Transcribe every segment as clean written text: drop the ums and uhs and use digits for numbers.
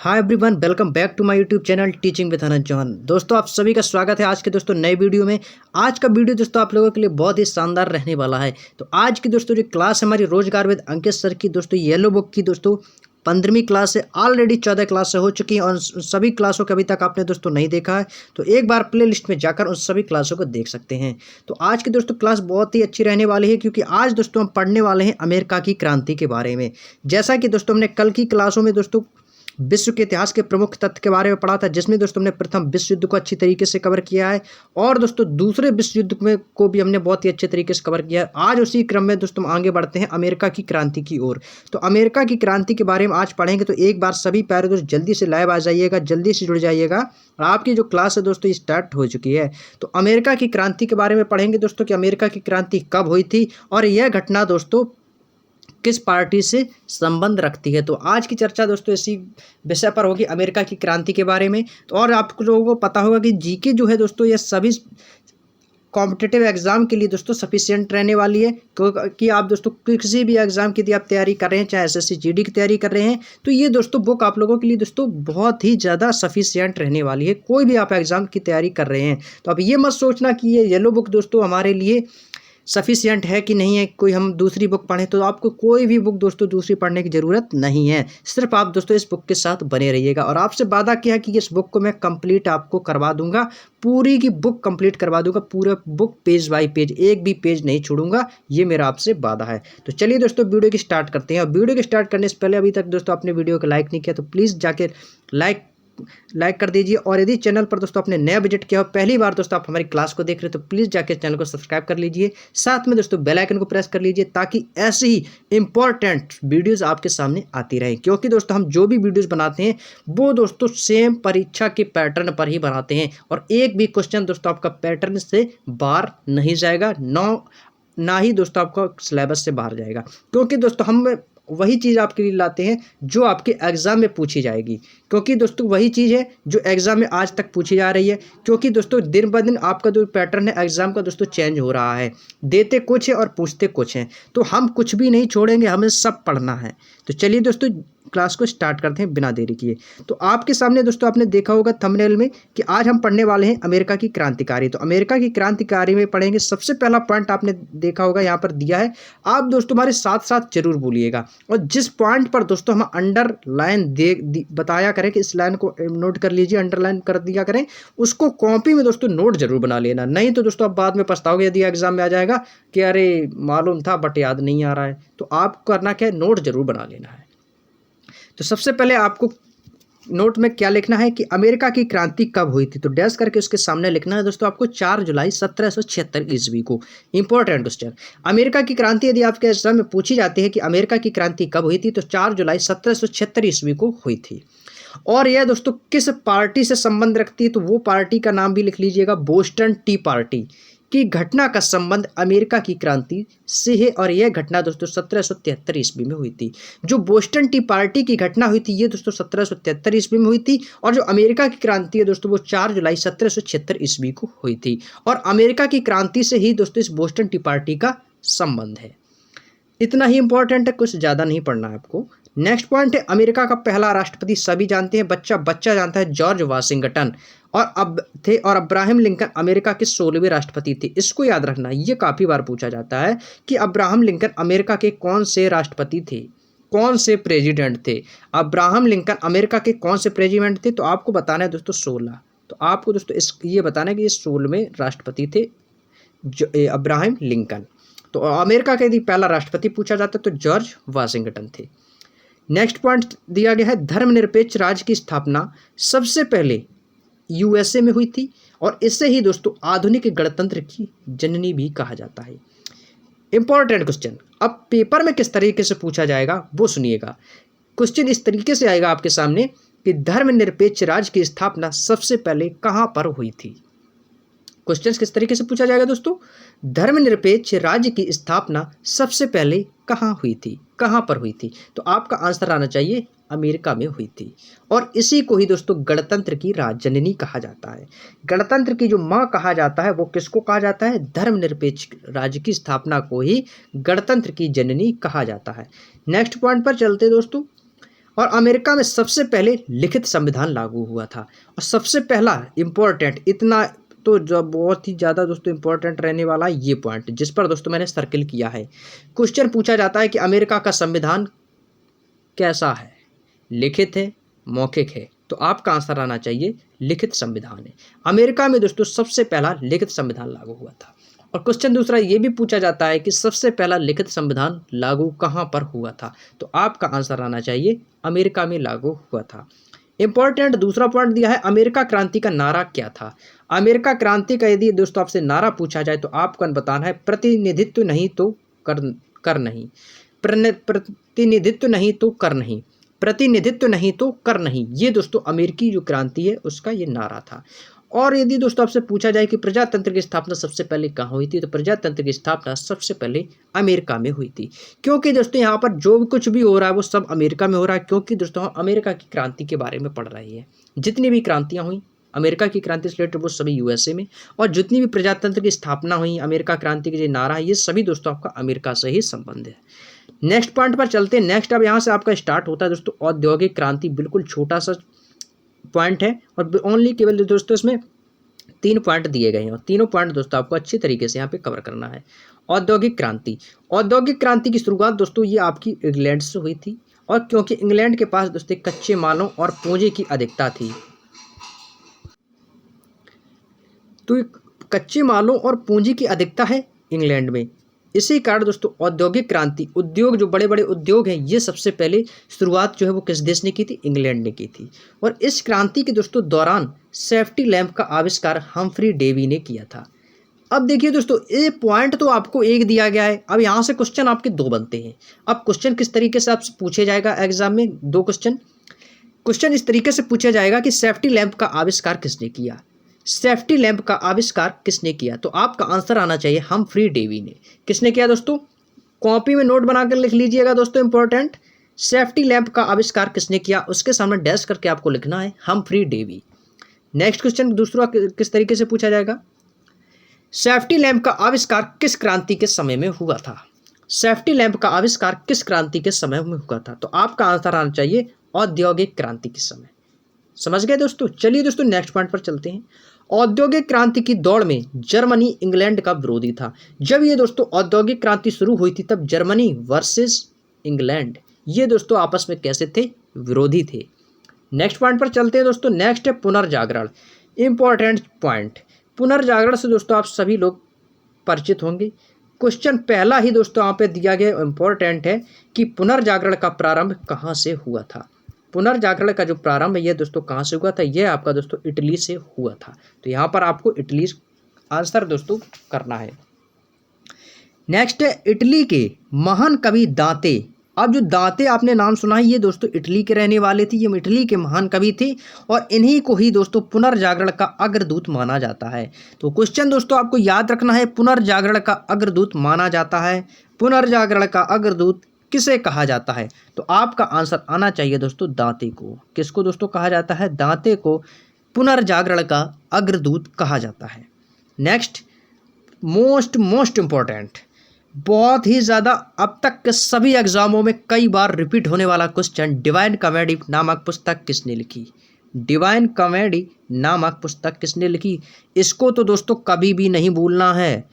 Hi everyone, welcome back to my YouTube channel teaching with Anant Jauhan. दोस्तों, आप सभी का स्वागत है आज के दोस्तों नए वीडियो में। आज का वीडियो दोस्तों आप लोगों के लिए बहुत ही शानदार रहने वाला है। तो आज की दोस्तों जो क्लास हमारी रोजगार विद अंकित सर की दोस्तों येलो बुक की दोस्तों 15वीं क्लास से ऑलरेडी 14 क्लास से हो चुकी है और सभी क्लासों को अभी तक आपने दोस्तों नहीं देखा है तो एक बार प्ले लिस्ट में जाकर उन सभी क्लासों को देख सकते हैं। तो आज की दोस्तों क्लास बहुत ही अच्छी रहने वाली है क्योंकि आज दोस्तों हम पढ़ने वाले हैं अमेरिका की क्रांति के बारे में। जैसा कि दोस्तों हमने कल की क्लासों में दोस्तों विश्व के इतिहास के प्रमुख तथ्य के बारे में पढ़ा था, जिसमें दोस्तों हमने प्रथम विश्व युद्ध को अच्छी तरीके से कवर किया है और दोस्तों दूसरे विश्व युद्ध में को भी हमने बहुत ही अच्छे तरीके से कवर किया है। आज उसी क्रम में दोस्तों हम आगे बढ़ते हैं अमेरिका की क्रांति की ओर। तो अमेरिका की क्रांति के बारे में आज पढ़ेंगे। तो एक बार सभी प्यारे दोस्त जल्दी से लाइव आ जाइएगा, जल्दी से जुड़ जाइएगा और आपकी जो क्लास है दोस्तों स्टार्ट हो चुकी है। तो अमेरिका की क्रांति के बारे में पढ़ेंगे दोस्तों कि अमेरिका की क्रांति कब हुई थी और यह घटना दोस्तों किस पार्टी से संबंध रखती है। तो आज की चर्चा दोस्तों इसी विषय पर होगी, अमेरिका की क्रांति के बारे में। तो और आप लोगों को पता होगा कि जीके जो है दोस्तों ये सभी कॉम्पिटिटिव एग्जाम के लिए दोस्तों सफिशिएंट रहने वाली है, क्योंकि आप दोस्तों किसी भी एग्जाम की यदि आप तैयारी कर रहे हैं, चाहे एसएससी जीडी की तैयारी कर रहे हैं, तो ये दोस्तों बुक आप लोगों के लिए दोस्तों बहुत ही ज़्यादा सफिशिएंट रहने वाली है। कोई भी आप एग्जाम की तैयारी कर रहे हैं तो अब ये मत सोचना कि ये येलो बुक दोस्तों हमारे लिए सफिशिएंट है कि नहीं है, कोई हम दूसरी बुक पढ़ें। तो आपको कोई भी बुक दोस्तों दूसरी पढ़ने की ज़रूरत नहीं है, सिर्फ आप दोस्तों इस बुक के साथ बने रहिएगा। और आपसे वादा किया है कि इस बुक को मैं कंप्लीट आपको करवा दूंगा, पूरी की बुक कंप्लीट करवा दूंगा, पूरा बुक पेज बाय पेज, एक भी पेज नहीं छोड़ूंगा, ये मेरा आपसे वादा है। तो चलिए दोस्तों वीडियो की स्टार्ट करते हैं। और वीडियो की स्टार्ट करने से पहले अभी तक दोस्तों आपने वीडियो को लाइक नहीं किया तो प्लीज़ जाके लाइक कर दीजिए। और यदि चैनल पर दोस्तों आपने नया विजिट किया हो, पहली बार दोस्तों आप हमारी क्लास को देख रहे हो, तो प्लीज़ जाके चैनल को सब्सक्राइब कर लीजिए, साथ में दोस्तों बेल आइकन को प्रेस कर लीजिए ताकि ऐसे ही इंपॉर्टेंट वीडियोस आपके सामने आती रहे। क्योंकि दोस्तों हम जो भी वीडियोस बनाते हैं वो दोस्तों सेम परीक्षा के पैटर्न पर ही बनाते हैं और एक भी क्वेश्चन दोस्तों आपका पैटर्न से बाहर नहीं जाएगा, ना ही दोस्तों आपका सिलेबस से बाहर जाएगा। क्योंकि दोस्तों हम वही चीज़ आपके लिए लाते हैं जो आपके एग्ज़ाम में पूछी जाएगी, क्योंकि दोस्तों वही चीज़ है जो एग्ज़ाम में आज तक पूछी जा रही है। क्योंकि दोस्तों दिन ब दिन आपका जो पैटर्न है एग्ज़ाम का दोस्तों चेंज हो रहा है, देते कुछ है और पूछते कुछ हैं। तो हम कुछ भी नहीं छोड़ेंगे, हमें सब पढ़ना है। तो चलिए दोस्तों क्लास को स्टार्ट करते हैं बिना देरी किए। तो आपके सामने दोस्तों आपने देखा होगा थंबनेल में कि आज हम पढ़ने वाले हैं अमेरिका की क्रांतिकारी। तो अमेरिका की क्रांतिकारी में पढ़ेंगे। सबसे पहला पॉइंट आपने देखा होगा यहाँ पर दिया है, आप दोस्तों हमारे साथ साथ जरूर बोलिएगा और जिस पॉइंट पर दोस्तों हम अंडरलाइन बताया करें कि इस लाइन को नोट कर लीजिए, अंडरलाइन कर दिया करें, उसको कॉपी में दोस्तों नोट जरूर बना लेना। नहीं तो दोस्तों आप बाद में पछताओगे यदि एग्जाम में आ जाएगा कि अरे मालूम था बट याद नहीं आ रहा है। तो आपको करना क्या है, नोट जरूर बना लेना है। तो सबसे पहले आपको नोट में क्या लिखना है कि अमेरिका की क्रांति कब हुई थी। तो डैश करके उसके सामने लिखना है दोस्तों आपको 4 जुलाई 1776 ईस्वी को। इंपॉर्टेंट क्वेश्चन, अमेरिका की क्रांति यदि आपके एग्जाम में पूछी जाती है कि अमेरिका की क्रांति कब हुई थी, तो 4 जुलाई 1776 ईस्वी को हुई थी। और यह दोस्तों किस पार्टी से संबंध रखती है, तो वो पार्टी का नाम भी लिख लीजिएगा, बोस्टन टी पार्टी की घटना का संबंध अमेरिका की क्रांति से है। और यह घटना दोस्तों 1773 ईस्वी में हुई थी। जो बोस्टन टी पार्टी की घटना हुई थी ये दोस्तों 1773 ईस्वी में हुई थी और जो अमेरिका की क्रांति है दोस्तों वो 4 जुलाई 1776 ईस्वी को हुई थी। और अमेरिका की क्रांति से ही दोस्तों इस बोस्टन टी पार्टी का संबंध है। इतना ही इंपॉर्टेंट है, कुछ ज़्यादा नहीं पढ़ना है आपको। नेक्स्ट पॉइंट है, अमेरिका का पहला राष्ट्रपति सभी जानते हैं, बच्चा जानता है, जॉर्ज वाशिंगटन और अब्राहम लिंकन अमेरिका के 16वें राष्ट्रपति थे। इसको याद रखना, ये काफ़ी बार पूछा जाता है कि अब्राहम लिंकन अमेरिका के कौन से राष्ट्रपति थे, कौन से प्रेसिडेंट थे। अब्राहम लिंकन अमेरिका के कौन से प्रेसिडेंट थे, तो आपको बताना है दोस्तों 16। तो आपको दोस्तों ये बताना है कि ये 16वें राष्ट्रपति थे अब्राहम लिंकन। तो अमेरिका का यदि पहला राष्ट्रपति पूछा जाता तो जॉर्ज वाशिंगटन थे। नेक्स्ट पॉइंट दिया गया है, धर्मनिरपेक्ष राज्य की स्थापना सबसे पहले यूएसए में हुई थी और इससे ही दोस्तों आधुनिक गणतंत्र की जननी भी कहा जाता है। इंपॉर्टेंट क्वेश्चन, अब पेपर में किस तरीके से पूछा जाएगा वो सुनिएगा। क्वेश्चन इस तरीके से आएगा आपके सामने कि धर्मनिरपेक्ष राज्य की स्थापना सबसे पहले कहां पर हुई थी। क्वेश्चन किस तरीके से पूछा जाएगा दोस्तों, धर्मनिरपेक्ष राज्य की स्थापना सबसे पहले कहां हुई थी, कहां पर हुई थी। तो आपका आंसर आना चाहिए अमेरिका में हुई थी। और इसी को ही दोस्तों गणतंत्र की राजजननी कहा जाता है। गणतंत्र की जो मां कहा जाता है वो किसको कहा जाता है, धर्मनिरपेक्ष राज्य की स्थापना को ही गणतंत्र की जननी कहा जाता है। नेक्स्ट पॉइंट पर चलते दोस्तों, और अमेरिका में सबसे पहले लिखित संविधान लागू हुआ था। और सबसे पहला इम्पोर्टेंट, इतना तो जो बहुत ही ज़्यादा दोस्तों इम्पोर्टेंट रहने वाला ये पॉइंट जिस पर दोस्तों मैंने सर्किल किया है। क्वेश्चन पूछा जाता है कि अमेरिका का संविधान कैसा है, लिखित है, मौखिक है? तो आपका आंसर आना चाहिए लिखित संविधान है। अमेरिका में दोस्तों सबसे पहला लिखित संविधान लागू हुआ था। और क्वेश्चन दूसरा ये भी पूछा जाता है कि सबसे पहला लिखित संविधान लागू कहाँ पर हुआ था? तो आपका आंसर आना चाहिए अमेरिका में लागू हुआ था। इंपॉर्टेंट दूसरा पॉइंट दिया है, अमेरिका क्रांति का नारा क्या था? अमेरिका क्रांति का यदि दोस्तों आपसे नारा पूछा जाए तो आपको बताना है प्रतिनिधित्व नहीं तो कर नहीं, प्रतिनिधित्व नहीं तो कर नहीं, प्रतिनिधित्व नहीं तो कर नहीं। ये दोस्तों अमेरिकी जो क्रांति है उसका ये नारा था। और यदि दोस्तों आपसे पूछा जाए कि प्रजातंत्र की स्थापना सबसे पहले कहाँ हुई थी, तो प्रजातंत्र की स्थापना सबसे पहले अमेरिका में हुई थी। क्योंकि दोस्तों यहाँ पर जो भी कुछ भी हो रहा है वो सब अमेरिका में हो रहा है, क्योंकि दोस्तों हम अमेरिका की क्रांति के बारे में पढ़ रहे हैं। जितनी भी क्रांतियाँ हुई अमेरिका की क्रांति से रिलेटेड वो सभी यूएसए में, और जितनी भी प्रजातंत्र की स्थापना हुई, अमेरिका क्रांति के जो नारा है, ये सभी दोस्तों आपका अमेरिका से ही संबंध है। नेक्स्ट पॉइंट पर चलते हैं। नेक्स्ट अब यहाँ से आपका स्टार्ट होता है दोस्तों औद्योगिक क्रांति। बिल्कुल छोटा सा पॉइंट है और ओनली केवल दोस्तों इसमें 3 पॉइंट दिए गए हैं और तीनों पॉइंट दोस्तों आपको अच्छी तरीके से यहाँ पे कवर करना है। औद्योगिक क्रांति, औद्योगिक क्रांति की शुरुआत दोस्तों ये आपकी इंग्लैंड से हुई थी, और क्योंकि इंग्लैंड के पास दोस्तों कच्चे मालों और पूंजी की अधिकता थी, तो कच्चे मालों और पूंजी की अधिकता है इंग्लैंड में। इसी कारण दोस्तों औद्योगिक क्रांति, उद्योग जो बड़े बड़े उद्योग हैं, ये सबसे पहले शुरुआत जो है वो किस देश ने की थी? इंग्लैंड ने की थी। और इस क्रांति के दोस्तों दौरान सेफ्टी लैंप का आविष्कार हम्फ्री डेवी ने किया था। अब देखिए दोस्तों ये पॉइंट तो आपको एक दिया गया है, अब यहाँ से क्वेश्चन आपके 2 बनते हैं। अब क्वेश्चन किस तरीके से आपसे पूछे जाएगा एग्जाम में? 2 क्वेश्चन इस तरीके से पूछा जाएगा कि सेफ्टी लैंप का आविष्कार किसने किया? सेफ्टी लैंप का आविष्कार किसने किया? तो आपका आंसर आना चाहिए हम्फ्री डेवी ने। किसने किया दोस्तों? कॉपी में नोट बनाकर लिख लीजिएगा दोस्तों, इंपॉर्टेंट। सेफ्टी लैंप का आविष्कार किसने किया, उसके सामने डैश करके आपको लिखना है हम्फ्री डेवी। नेक्स्ट क्वेश्चन दूसरा किस तरीके से पूछा जाएगा? सेफ्टी लैंप का आविष्कार किस क्रांति के समय में हुआ था? सेफ्टी लैंप का आविष्कार किस क्रांति के समय में हुआ था? तो आपका आंसर आना चाहिए औद्योगिक क्रांति के समय। समझ गए दोस्तों? चलिए दोस्तों नेक्स्ट पॉइंट पर चलते हैं। औद्योगिक क्रांति की दौड़ में जर्मनी इंग्लैंड का विरोधी था। जब ये दोस्तों औद्योगिक क्रांति शुरू हुई थी तब जर्मनी वर्सेस इंग्लैंड, ये दोस्तों आपस में कैसे थे? विरोधी थे। नेक्स्ट पॉइंट पर चलते हैं दोस्तों। नेक्स्ट है पुनर्जागरण। इंपॉर्टेंट पॉइंट, पुनर्जागरण से दोस्तों आप सभी लोग परिचित होंगे। क्वेश्चन पहला ही दोस्तों यहाँ पे दिया गया इंपॉर्टेंट है कि पुनर्जागरण का प्रारंभ कहाँ से हुआ था? पुनर्जागरण का जो प्रारंभ है ये दोस्तों कहाँ से हुआ था? ये आपका दोस्तों इटली से हुआ था। तो यहाँ पर आपको इटली आंसर दोस्तों करना है। नेक्स्ट है इटली के महान कवि दांते। अब जो दांते आपने नाम सुना है ये दोस्तों इटली के रहने वाले थे, ये इटली के महान कवि थे और इन्हीं को ही दोस्तों पुनर्जागरण का अग्रदूत माना जाता है। तो क्वेश्चन दोस्तों आपको याद रखना है, पुनर्जागरण का अग्रदूत माना जाता है। पुनर्जागरण का अग्रदूत किसे कहा जाता है? तो आपका आंसर आना चाहिए दोस्तों दांते को। किसको दोस्तों कहा जाता है? दांते को पुनर्जागरण का अग्रदूत कहा जाता है। नेक्स्ट मोस्ट इंपॉर्टेंट, बहुत ही ज़्यादा अब तक के सभी एग्जामों में कई बार रिपीट होने वाला क्वेश्चन, डिवाइन कॉमेडी नामक पुस्तक किसने लिखी? डिवाइन कॉमेडी नामक पुस्तक किसने लिखी? इसको तो दोस्तों कभी भी नहीं भूलना है।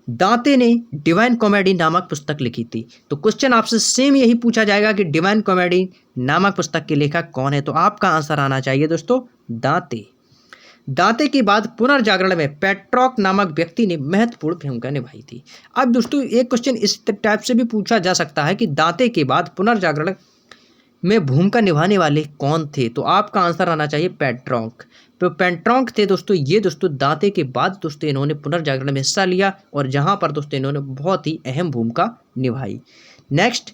दांते ने डिवाइन कॉमेडी नामक पुस्तक लिखी थी। तो क्वेश्चन आपसे सेम यही पूछा जाएगा कि डिवाइन कॉमेडी नामक पुस्तक के लेखक कौन है? तो आपका आंसर आना चाहिए दोस्तों दांते। दांते के बाद पुनर्जागरण में पेट्रॉक नामक व्यक्ति ने महत्वपूर्ण भूमिका निभाई थी। अब दोस्तों एक क्वेश्चन इस टाइप से भी पूछा जा सकता है कि दांते के बाद पुनर्जागरण में भूमिका निभाने वाले कौन थे? तो आपका आंसर आना चाहिए पेट्रॉक। तो पेट्रॉक थे दोस्तों ये दोस्तों दांते के बाद दोस्तों इन्होंने पुनर्जागरण में हिस्सा लिया और जहां पर दोस्तों इन्होंने बहुत ही अहम भूमिका निभाई। नेक्स्ट,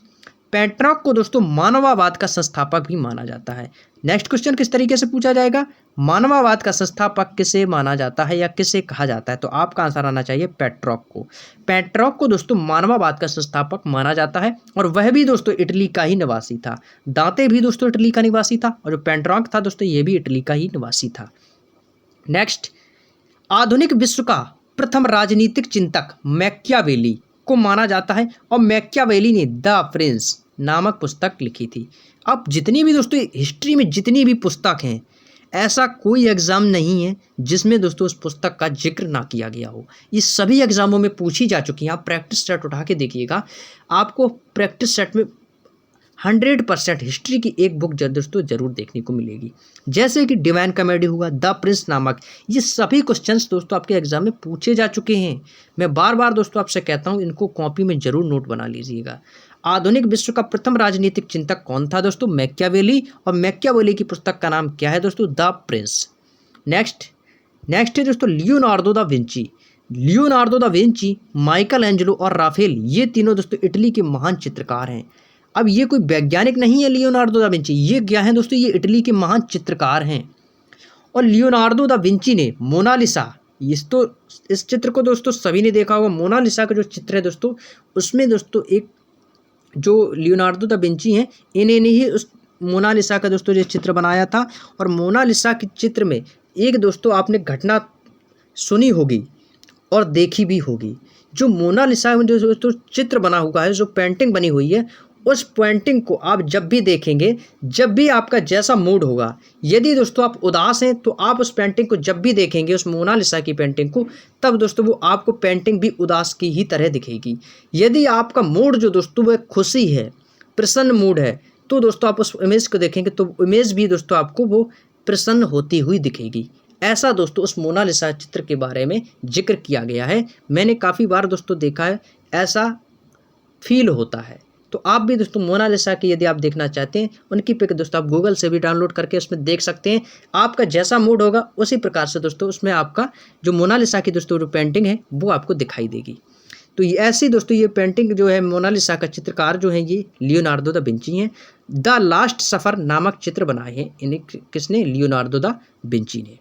पेट्रॉक को दोस्तों मानववाद का संस्थापक भी माना जाता है। नेक्स्ट क्वेश्चन किस तरीके से पूछा जाएगा? मानववाद का संस्थापक किसे माना जाता है या किसे कहा जाता है? तो आपका आंसर आना चाहिए पेट्रॉक को। पेट्रॉक को दोस्तों मानववाद का संस्थापक माना जाता है और वह भी दोस्तों इटली का ही निवासी था। दांते भी दोस्तों इटली का निवासी था और जो पेट्रॉक था दोस्तों ये भी इटली का ही निवासी था। नेक्स्ट, आधुनिक विश्व का प्रथम राजनीतिक चिंतक मैकियावेली को माना जाता है और मैकियावेली ने द प्रिंस नामक पुस्तक लिखी थी। अब जितनी भी दोस्तों हिस्ट्री में जितनी भी पुस्तक हैं, ऐसा कोई एग्ज़ाम नहीं है जिसमें दोस्तों उस पुस्तक का जिक्र ना किया गया हो। ये सभी एग्ज़ामों में पूछी जा चुकी हैं। आप प्रैक्टिस सेट उठा के देखिएगा, आपको प्रैक्टिस सेट में 100% हिस्ट्री की एक बुक दोस्तों जरूर देखने को मिलेगी। जैसे कि डिवाइन कॉमेडी हुआ, द प्रिंस नामक, ये सभी क्वेश्चंस दोस्तों आपके एग्जाम में पूछे जा चुके हैं। मैं बार बार दोस्तों आपसे कहता हूँ, इनको कॉपी में जरूर नोट बना लीजिएगा। आधुनिक विश्व का प्रथम राजनीतिक चिंतक कौन था दोस्तों? मैकियावेली। और मैकियावेली की पुस्तक का नाम क्या है दोस्तों? The Prince. नेक्स्ट है दोस्तों Leonardo da Vinci. Leonardo da Vinci, Michael Angelo और राफेल, ये तीनों दोस्तों इटली के महान चित्रकार हैं। अब ये कोई वैज्ञानिक नहीं है लियोनार्डो दा विंची, ये क्या है दोस्तों? ये इटली के महान चित्रकार हैं। और लियोनार्डो दा विंची ने मोनालिसा, इस चित्र को दोस्तों सभी ने देखा होगा। मोनालिसा का जो चित्र है दोस्तों, उसमें दोस्तों एक जो लियोनार्डो दा विंची हैं, इन्होंने ही उस मोनालिसा का दोस्तों ये चित्र बनाया था। और मोनालिसा के चित्र में एक दोस्तों आपने घटना सुनी होगी और देखी भी होगी। जो मोनालिसा में जो दोस्तों चित्र बना हुआ है, जो पेंटिंग बनी हुई है, उस पेंटिंग को आप जब भी देखेंगे, जब भी आपका जैसा मूड होगा, यदि दोस्तों आप उदास हैं तो आप उस पेंटिंग को जब भी देखेंगे, उस मोनालिसा की पेंटिंग को, तब दोस्तों वो आपको पेंटिंग भी उदास की ही तरह दिखेगी। यदि आपका मूड जो दोस्तों वह खुशी है, प्रसन्न मूड है, तो दोस्तों आप उस इमेज को देखेंगे तो इमेज भी दोस्तों आपको वो प्रसन्न होती हुई दिखेगी। ऐसा दोस्तों उस मोनालिसा चित्र के बारे में जिक्र किया गया है। मैंने काफ़ी बार दोस्तों देखा है, ऐसा फील होता है। तो आप भी दोस्तों मोनालिसा की यदि आप देखना चाहते हैं, उनकी पिक दोस्तों आप गूगल से भी डाउनलोड करके उसमें देख सकते हैं। आपका जैसा मूड होगा उसी प्रकार से दोस्तों उसमें आपका जो मोनालिसा की दोस्तों जो पेंटिंग है वो आपको दिखाई देगी। तो ये ऐसी दोस्तों ये पेंटिंग जो है, मोनालिसा का चित्रकार जो है ये लियोनार्डो दा विंची हैं। द लास्ट सफ़र नामक चित्र बनाए हैं इन्हें किसने? लियोनार्डो दा विंची ने।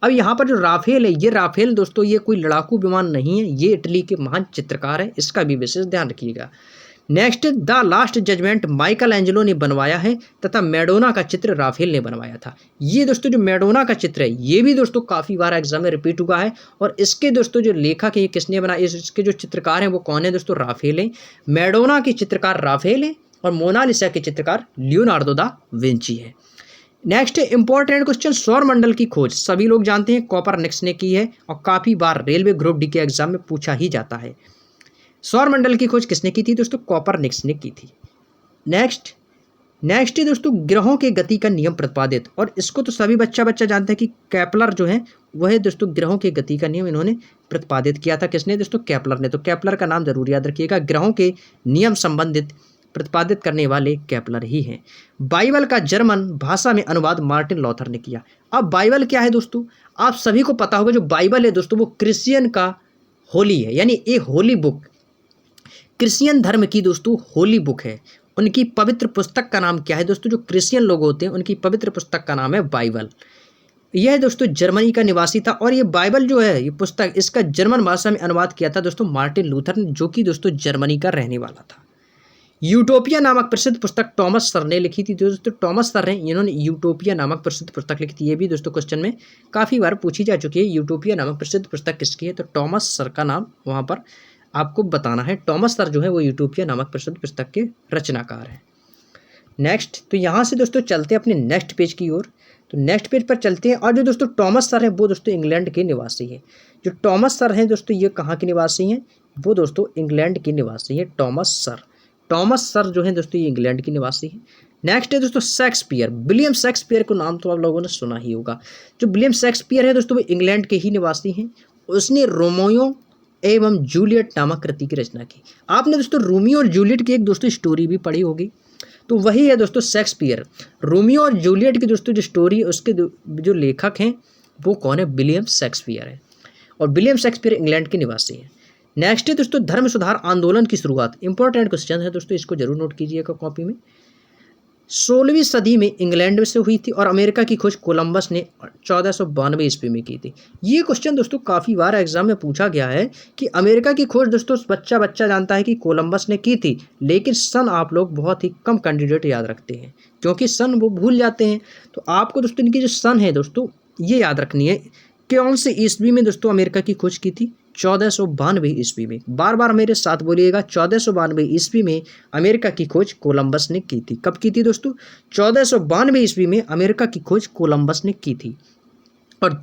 अब यहाँ पर जो राफेल है, ये राफेल दोस्तों ये कोई लड़ाकू विमान नहीं है, ये इटली के महान चित्रकार है, इसका भी विशेष ध्यान रखिएगा। Next, the last judgement Michelangelo ने बनवाया है तथा मैडोना का चित्र राफेल ने बनवाया था। ये दोस्तों जो मैडोना का चित्र है, ये भी दोस्तों काफ़ी बार एग्जाम में रिपीट हुआ है। और इसके दोस्तों जो लेखक है, ये किसने बनाया, इसके जो चित्रकार हैं वो कौन है दोस्तों? राफेल है। मैडोना की चित्रकार राफेल है और मोनालिसा के चित्रकार लियोनार्डो दा विंची है। नेक्स्ट है इंपॉर्टेंट क्वेश्चन, सौरमंडल की खोज सभी लोग जानते हैं कोपरनिकस ने की है और काफ़ी बार रेलवे ग्रुप डी के एग्जाम में पूछा ही जाता है। सौरमंडल की खोज किसने की थी दोस्तों? कोपरनिकस ने की थी। नेक्स्ट है दोस्तों ग्रहों के गति का नियम प्रतिपादित, और इसको तो सभी बच्चा जानते हैं कि केपलर जो है वह दोस्तों ग्रहों के गति का नियम इन्होंने प्रतिपादित किया था। किसने दोस्तों? केपलर ने। तो केपलर का नाम जरूर याद रखिएगा, ग्रहों के नियम संबंधित प्रतिपादित करने वाले केपलर ही हैं। बाइबल का जर्मन भाषा में अनुवाद मार्टिन लूथर ने किया। अब बाइबल क्या है दोस्तों? आप सभी को पता होगा, जो बाइबल है दोस्तों वो क्रिश्चियन का होली है, यानी एक होली बुक, क्रिश्चियन धर्म की दोस्तों होली बुक है। उनकी पवित्र पुस्तक का नाम क्या है दोस्तों? जो क्रिश्चियन लोग होते हैं उनकी पवित्र पुस्तक का नाम है बाइबल। यह दोस्तों जर्मनी का निवासी था और ये बाइबल जो है, ये पुस्तक, इसका जर्मन भाषा में अनुवाद किया था दोस्तों मार्टिन लूथर ने, जो कि दोस्तों जर्मनी का रहने वाला था। यूटोपिया नामक प्रसिद्ध पुस्तक टॉमस सर ने लिखी थी। दोस्तों टॉमस सर हैं, इन्होंने यूटोपिया नामक प्रसिद्ध पुस्तक लिखी थी। ये भी दोस्तों क्वेश्चन में काफ़ी बार पूछी जा चुकी है। यूटोपिया नामक प्रसिद्ध पुस्तक किसकी है? तो टॉमस सर का नाम वहाँ पर आपको बताना है। टॉमस सर जो है वो यूटोपिया नामक प्रसिद्ध पुस्तक के रचनाकार हैं। नेक्स्ट, तो यहाँ से दोस्तों चलते हैं अपने नेक्स्ट पेज की ओर। तो नेक्स्ट पेज पर चलते हैं, और जो दोस्तों टॉमस सर हैं वो दोस्तों इंग्लैंड के निवासी हैं। जो टॉमस सर हैं दोस्तों ये कहाँ के निवासी हैं? वो दोस्तों इंग्लैंड के निवासी हैं। टॉमस सर जो हैं दोस्तों ये इंग्लैंड के निवासी हैं। नेक्स्ट है दोस्तों शेक्सपियर। विलियम शेक्सपियर को नाम तो आप लोगों ने सुना ही होगा। जो विलियम शेक्सपियर है दोस्तों वो इंग्लैंड के ही निवासी हैं। उसने रोमियो एवं जूलियट नामक कृति की रचना की। आपने दोस्तों रोमियो और जूलियट की एक दोस्तों स्टोरी भी पढ़ी होगी, तो वही है दोस्तों शेक्सपियर। रोमियो और जूलियट की दोस्तों जो स्टोरी है उसके जो लेखक हैं वो कौन है? विलियम शेक्सपियर है। और विलियम शेक्सपियर इंग्लैंड के निवासी हैं। नेक्स्ट है दोस्तों धर्म सुधार आंदोलन की शुरुआत। इंपॉर्टेंट क्वेश्चन है दोस्तों, इसको जरूर नोट कीजिएगा कॉपी में। 16वीं सदी में इंग्लैंड में से हुई थी और अमेरिका की खोज कोलंबस ने 1492 ईस्वी में की थी। ये क्वेश्चन दोस्तों काफ़ी बार एग्जाम में पूछा गया है कि अमेरिका की खोज दोस्तों बच्चा जानता है कि कोलंबस ने की थी, लेकिन सन आप लोग बहुत ही कम कैंडिडेट याद रखते हैं, क्योंकि सन वो भूल जाते हैं। तो आपको दोस्तों इनकी जो सन है दोस्तों ये याद रखनी है। कौन से ईस्वी में दोस्तों अमेरिका की खोज की थी? 1492 ईस्वी में। बार बार मेरे साथ बोलिएगा, 1492 ईस्वी में अमेरिका की खोज कोलंबस ने की थी। कब की थी दोस्तों? 1492 ईस्वी में अमेरिका की खोज कोलंबस ने की थी। और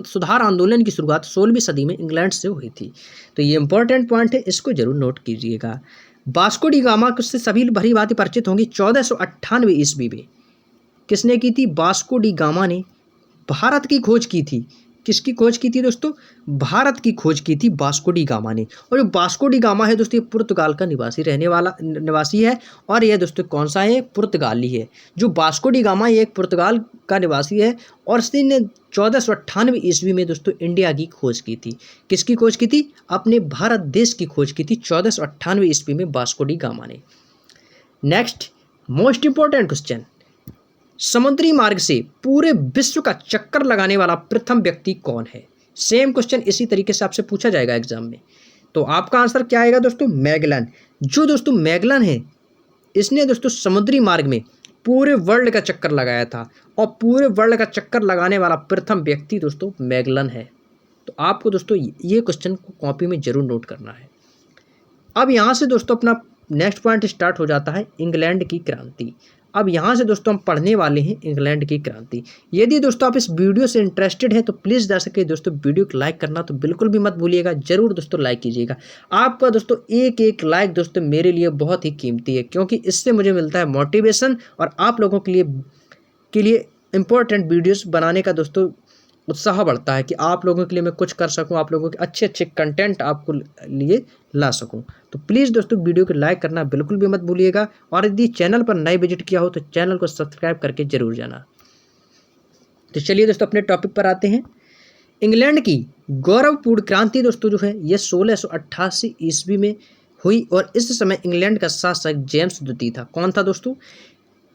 सुधार आंदोलन की शुरुआत 16वीं सदी में इंग्लैंड से हुई थी। तो ये इंपॉर्टेंट पॉइंट है, इसको जरूर नोट कीजिएगा। वास्को डी गामा से सभी भरी भांति परिचित होंगी। 1498 ईस्वी में किसने की थी? वास्को डी गामा ने भारत की खोज की थी। किसकी खोज की थी दोस्तों? भारत की खोज की थी वास्को डी गामा ने। और जो वास्को डी गामा है दोस्तों, ये पुर्तगाल का निवासी है। और यह दोस्तों कौन सा है? पुर्तगाली है। जो वास्को डी गामा ये एक पुर्तगाल का निवासी है और इसने 1498 ईस्वी में दोस्तों इंडिया की खोज की थी। किसकी खोज की थी? अपने भारत देश की खोज की थी 1498 ईस्वी में वास्को डी गामा ने। नेक्स्ट मोस्ट इंपॉर्टेंट क्वेश्चन, समुद्री मार्ग से पूरे विश्व का चक्कर लगाने वाला प्रथम व्यक्ति कौन है? सेम क्वेश्चन इसी तरीके से आपसे पूछा जाएगा एग्जाम में। तो आपका आंसर क्या आएगा दोस्तों? मैगलन। जो दोस्तों मैगलन है, इसने दोस्तों समुद्री मार्ग में पूरे वर्ल्ड का चक्कर लगाया था और पूरे वर्ल्ड का चक्कर लगाने वाला प्रथम व्यक्ति दोस्तों मैगलन है। तो आपको दोस्तों ये क्वेश्चन को कॉपी में जरूर नोट करना है। अब यहाँ से दोस्तों अपना नेक्स्ट पॉइंट स्टार्ट हो जाता है इंग्लैंड की क्रांति। अब यहाँ से दोस्तों हम पढ़ने वाले हैं इंग्लैंड की क्रांति। यदि दोस्तों आप इस वीडियो से इंटरेस्टेड हैं तो प्लीज़ दर्शकों दोस्तों वीडियो को लाइक करना तो बिल्कुल भी मत भूलिएगा, जरूर दोस्तों लाइक कीजिएगा। आपका दोस्तों एक एक लाइक दोस्तों मेरे लिए बहुत ही कीमती है, क्योंकि इससे मुझे मिलता है मोटिवेशन और आप लोगों के लिए इम्पोर्टेंट वीडियोज़ बनाने का दोस्तों उत्साह बढ़ता है कि आप लोगों के लिए मैं कुछ कर सकूं, आप लोगों के अच्छे अच्छे कंटेंट आपको लिए ला सकूं। तो प्लीज़ दोस्तों वीडियो को लाइक करना बिल्कुल भी मत भूलिएगा और यदि चैनल पर नए विजिट किया हो तो चैनल को सब्सक्राइब करके जरूर जाना। तो चलिए दोस्तों अपने टॉपिक पर आते हैं। इंग्लैंड की गौरवपूर्ण क्रांति दोस्तों जो है ये 1688 ईस्वी में हुई और इस समय इंग्लैंड का शासक जेम्स द्वितीय था। कौन था दोस्तों?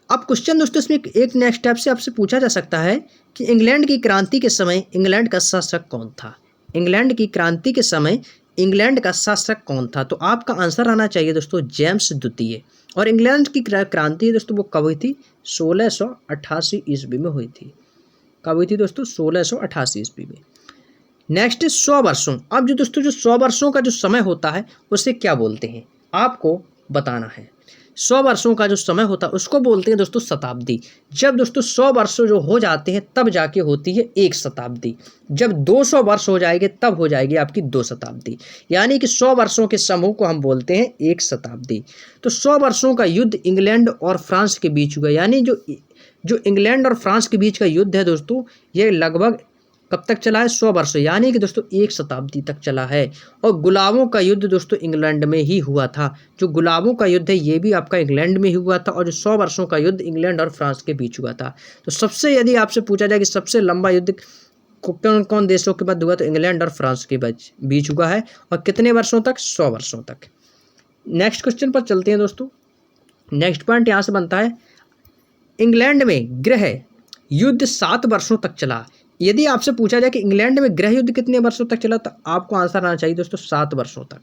अब क्वेश्चन दोस्तों इसमें एक नेक्स्ट स्टेप से आपसे पूछा जा सकता है कि इंग्लैंड की क्रांति के समय इंग्लैंड का शासक कौन था? इंग्लैंड की क्रांति के समय इंग्लैंड का शासक कौन था? तो आपका आंसर आना चाहिए दोस्तों जेम्स द्वितीय। और इंग्लैंड की क्रांति दोस्तों वो कब हुई थी? 1688 ईस्वी में हुई थी। कब हुई थी दोस्तों? 1688 ईस्वी में। नेक्स्ट 100 वर्षों। अब जो दोस्तों जो 100 वर्षों का जो समय होता है उसे क्या बोलते हैं? आपको बताना है। 100 वर्षों का जो समय होता है उसको बोलते हैं दोस्तों शताब्दी। जब दोस्तों 100 वर्ष जो हो जाते हैं तब जाके होती है एक शताब्दी। जब 200 वर्ष हो जाएंगे तब हो जाएगी आपकी 2 शताब्दी। यानी कि 100 वर्षों के समूह को हम बोलते हैं एक शताब्दी। तो 100 वर्षों का युद्ध इंग्लैंड और फ्रांस के बीच हुआ। यानी जो इंग्लैंड और फ्रांस के बीच का युद्ध है दोस्तों ये लगभग कब तक चला है? 100 वर्ष। यानी कि दोस्तों एक शताब्दी तक चला है। और गुलाबों का युद्ध दोस्तों इंग्लैंड में ही हुआ था। जो गुलाबों का युद्ध है ये भी आपका इंग्लैंड में ही हुआ था और जो 100 वर्षों का युद्ध इंग्लैंड और फ्रांस के बीच हुआ था। तो सबसे यदि आपसे पूछा जाए कि सबसे लंबा युद्ध कौन कौन देशों के बाद हुआ, तो इंग्लैंड और फ्रांस के बीच हुआ है। और कितने वर्षों तक? 100 वर्षों तक। नेक्स्ट क्वेश्चन पर चलते हैं दोस्तों। नेक्स्ट पॉइंट यहाँ से बनता है इंग्लैंड में गृह युद्ध 7 वर्षों तक चला। यदि आपसे पूछा जाए कि इंग्लैंड में गृह युद्ध कितने वर्षों तक चला तो आपको आंसर आना चाहिए दोस्तों 7 वर्षों तक।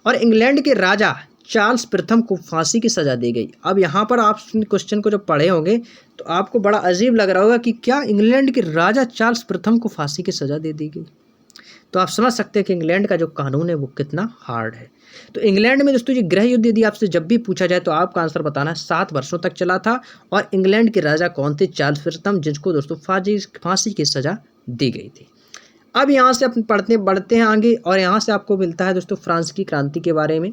और इंग्लैंड के राजा चार्ल्स प्रथम को फांसी की सज़ा दी गई। अब यहाँ पर आप क्वेश्चन को जब पढ़े होंगे तो आपको बड़ा अजीब लग रहा होगा कि क्या इंग्लैंड के राजा चार्ल्स प्रथम को फांसी की सज़ा दे दी गई। तो आप समझ सकते हैं कि इंग्लैंड का जो कानून है वो कितना हार्ड है। तो इंग्लैंड में दोस्तों ये गृह युद्ध यदि आपसे जब भी पूछा जाए तो आपका आंसर बताना है 7 वर्षों तक चला था। और इंग्लैंड के राजा कौन थे? चार्ल्स प्रथम, जिसको दोस्तों फांसी की सज़ा दी गई थी। अब यहाँ से अपन बढ़ते हैं आगे और यहाँ से आपको मिलता है दोस्तों फ्रांस की क्रांति के बारे में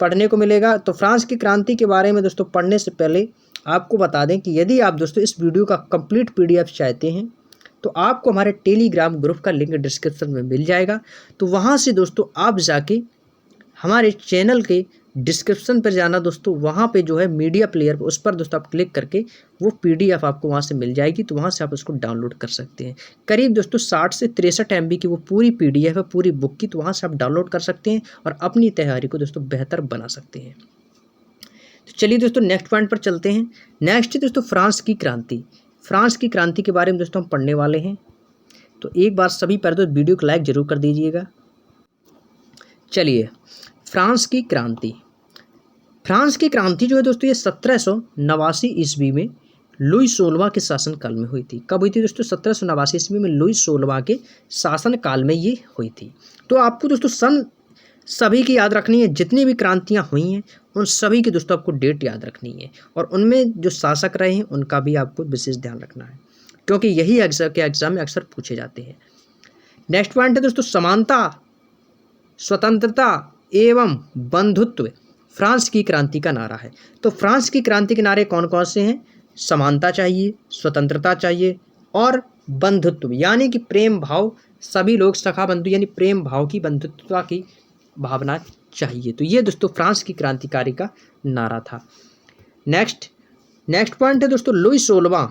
पढ़ने को मिलेगा। तो फ्रांस की क्रांति के बारे में दोस्तों पढ़ने से पहले आपको बता दें कि यदि आप दोस्तों इस वीडियो का कंप्लीट PDF चाहते हैं तो आपको हमारे टेलीग्राम ग्रुप का लिंक डिस्क्रिप्शन में मिल जाएगा। तो वहाँ से दोस्तों आप जाके हमारे चैनल के डिस्क्रिप्शन पर जाना दोस्तों, वहाँ पे जो है मीडिया प्लेयर पर उस पर दोस्तों आप क्लिक करके वो PDF आपको वहाँ से मिल जाएगी। तो वहाँ से आप उसको डाउनलोड कर सकते हैं। करीब दोस्तों 60 से 63 MB की वो पूरी PDF है पूरी बुक की। तो वहाँ से आप डाउनलोड कर सकते हैं और अपनी तैयारी को दोस्तों बेहतर बना सकते हैं। तो चलिए दोस्तों नेक्स्ट पॉइंट पर चलते हैं। नेक्स्ट है दोस्तों फ्रांस की क्रांति। फ्रांस की क्रांति के बारे में दोस्तों हम पढ़ने वाले हैं। तो एक बार सभी पहले तो वीडियो को लाइक जरूर कर दीजिएगा। चलिए फ्रांस की क्रांति। फ्रांस की क्रांति जो है दोस्तों ये 1789 ईस्वी में लुई 16वां के शासनकाल में हुई थी। कब हुई थी दोस्तों? 1789 ईस्वी में लुई 16वां के शासनकाल में ये हुई थी। तो आपको दोस्तों सन सभी की याद रखनी है, जितनी भी क्रांतियाँ हुई हैं उन सभी की दोस्तों आपको डेट याद रखनी है, और उनमें जो शासक रहे हैं उनका भी आपको विशेष ध्यान रखना है, क्योंकि यही एग्जाम में अक्सर पूछे जाते हैं। नेक्स्ट पॉइंट है दोस्तों समानता, स्वतंत्रता एवं बंधुत्व फ्रांस की क्रांति का नारा है। तो फ्रांस की क्रांति के नारे कौन कौन से हैं? समानता चाहिए, स्वतंत्रता चाहिए और बंधुत्व, यानी कि प्रेम भाव, सभी लोग सखा बंधु, यानी प्रेम भाव की, बंधुत्व की भावना चाहिए। तो ये दोस्तों फ्रांस की क्रांतिकारी का नारा था। नेक्स्ट पॉइंट है दोस्तों लुई 16वां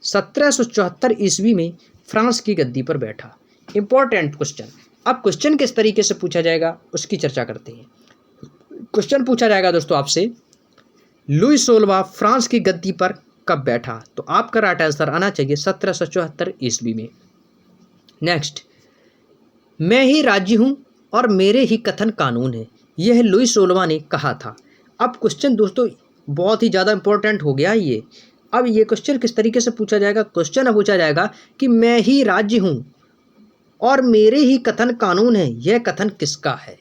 1774 ईस्वी में फ्रांस की गद्दी पर बैठा। Important question. अब क्वेश्चन किस तरीके से पूछा जाएगा उसकी चर्चा करते हैं। क्वेश्चन पूछा जाएगा दोस्तों आपसे, लुई 16वां फ्रांस की गद्दी पर कब बैठा? तो आपका राइट आंसर आना चाहिए 1774 ईस्वी में। नेक्स्ट, मैं ही राज्य हूं और मेरे ही कथन कानून है, यह लुई 16वां ने कहा था। अब क्वेश्चन दोस्तों बहुत ही ज़्यादा इंपॉर्टेंट हो गया ये। अब ये क्वेश्चन किस तरीके से पूछा जाएगा? क्वेश्चन पूछा जाएगा कि मैं ही राज्य हूं और मेरे ही कथन कानून है, यह कथन किसका है?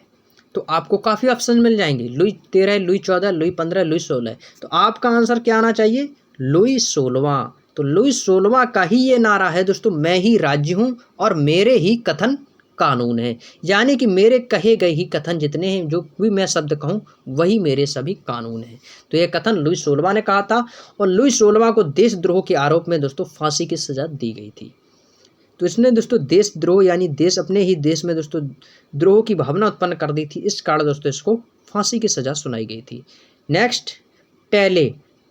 तो आपको काफ़ी ऑप्शन मिल जाएंगे, लुई 13, लुई 14, लुई 15, लुई 16। तो आपका आंसर क्या आना चाहिए? लुई 16वां। तो लुई 16वां का ही ये नारा है दोस्तों, मैं ही राज्य हूँ और मेरे ही कथन कानून है, यानी कि मेरे कहे गए ही कथन जितने हैं, जो भी मैं शब्द कहूँ वही मेरे सभी कानून हैं। तो ये कथन लुई 16वां ने कहा था, और लुई 16वां को देशद्रोह के आरोप में दोस्तों फांसी की सजा दी गई थी। तो इसने दोस्तों देशद्रोह, यानी देश, अपने ही देश में दोस्तों द्रोह की भावना उत्पन्न कर दी थी, इस कारण दोस्तों इसको फांसी की सजा सुनाई गई थी। नेक्स्ट,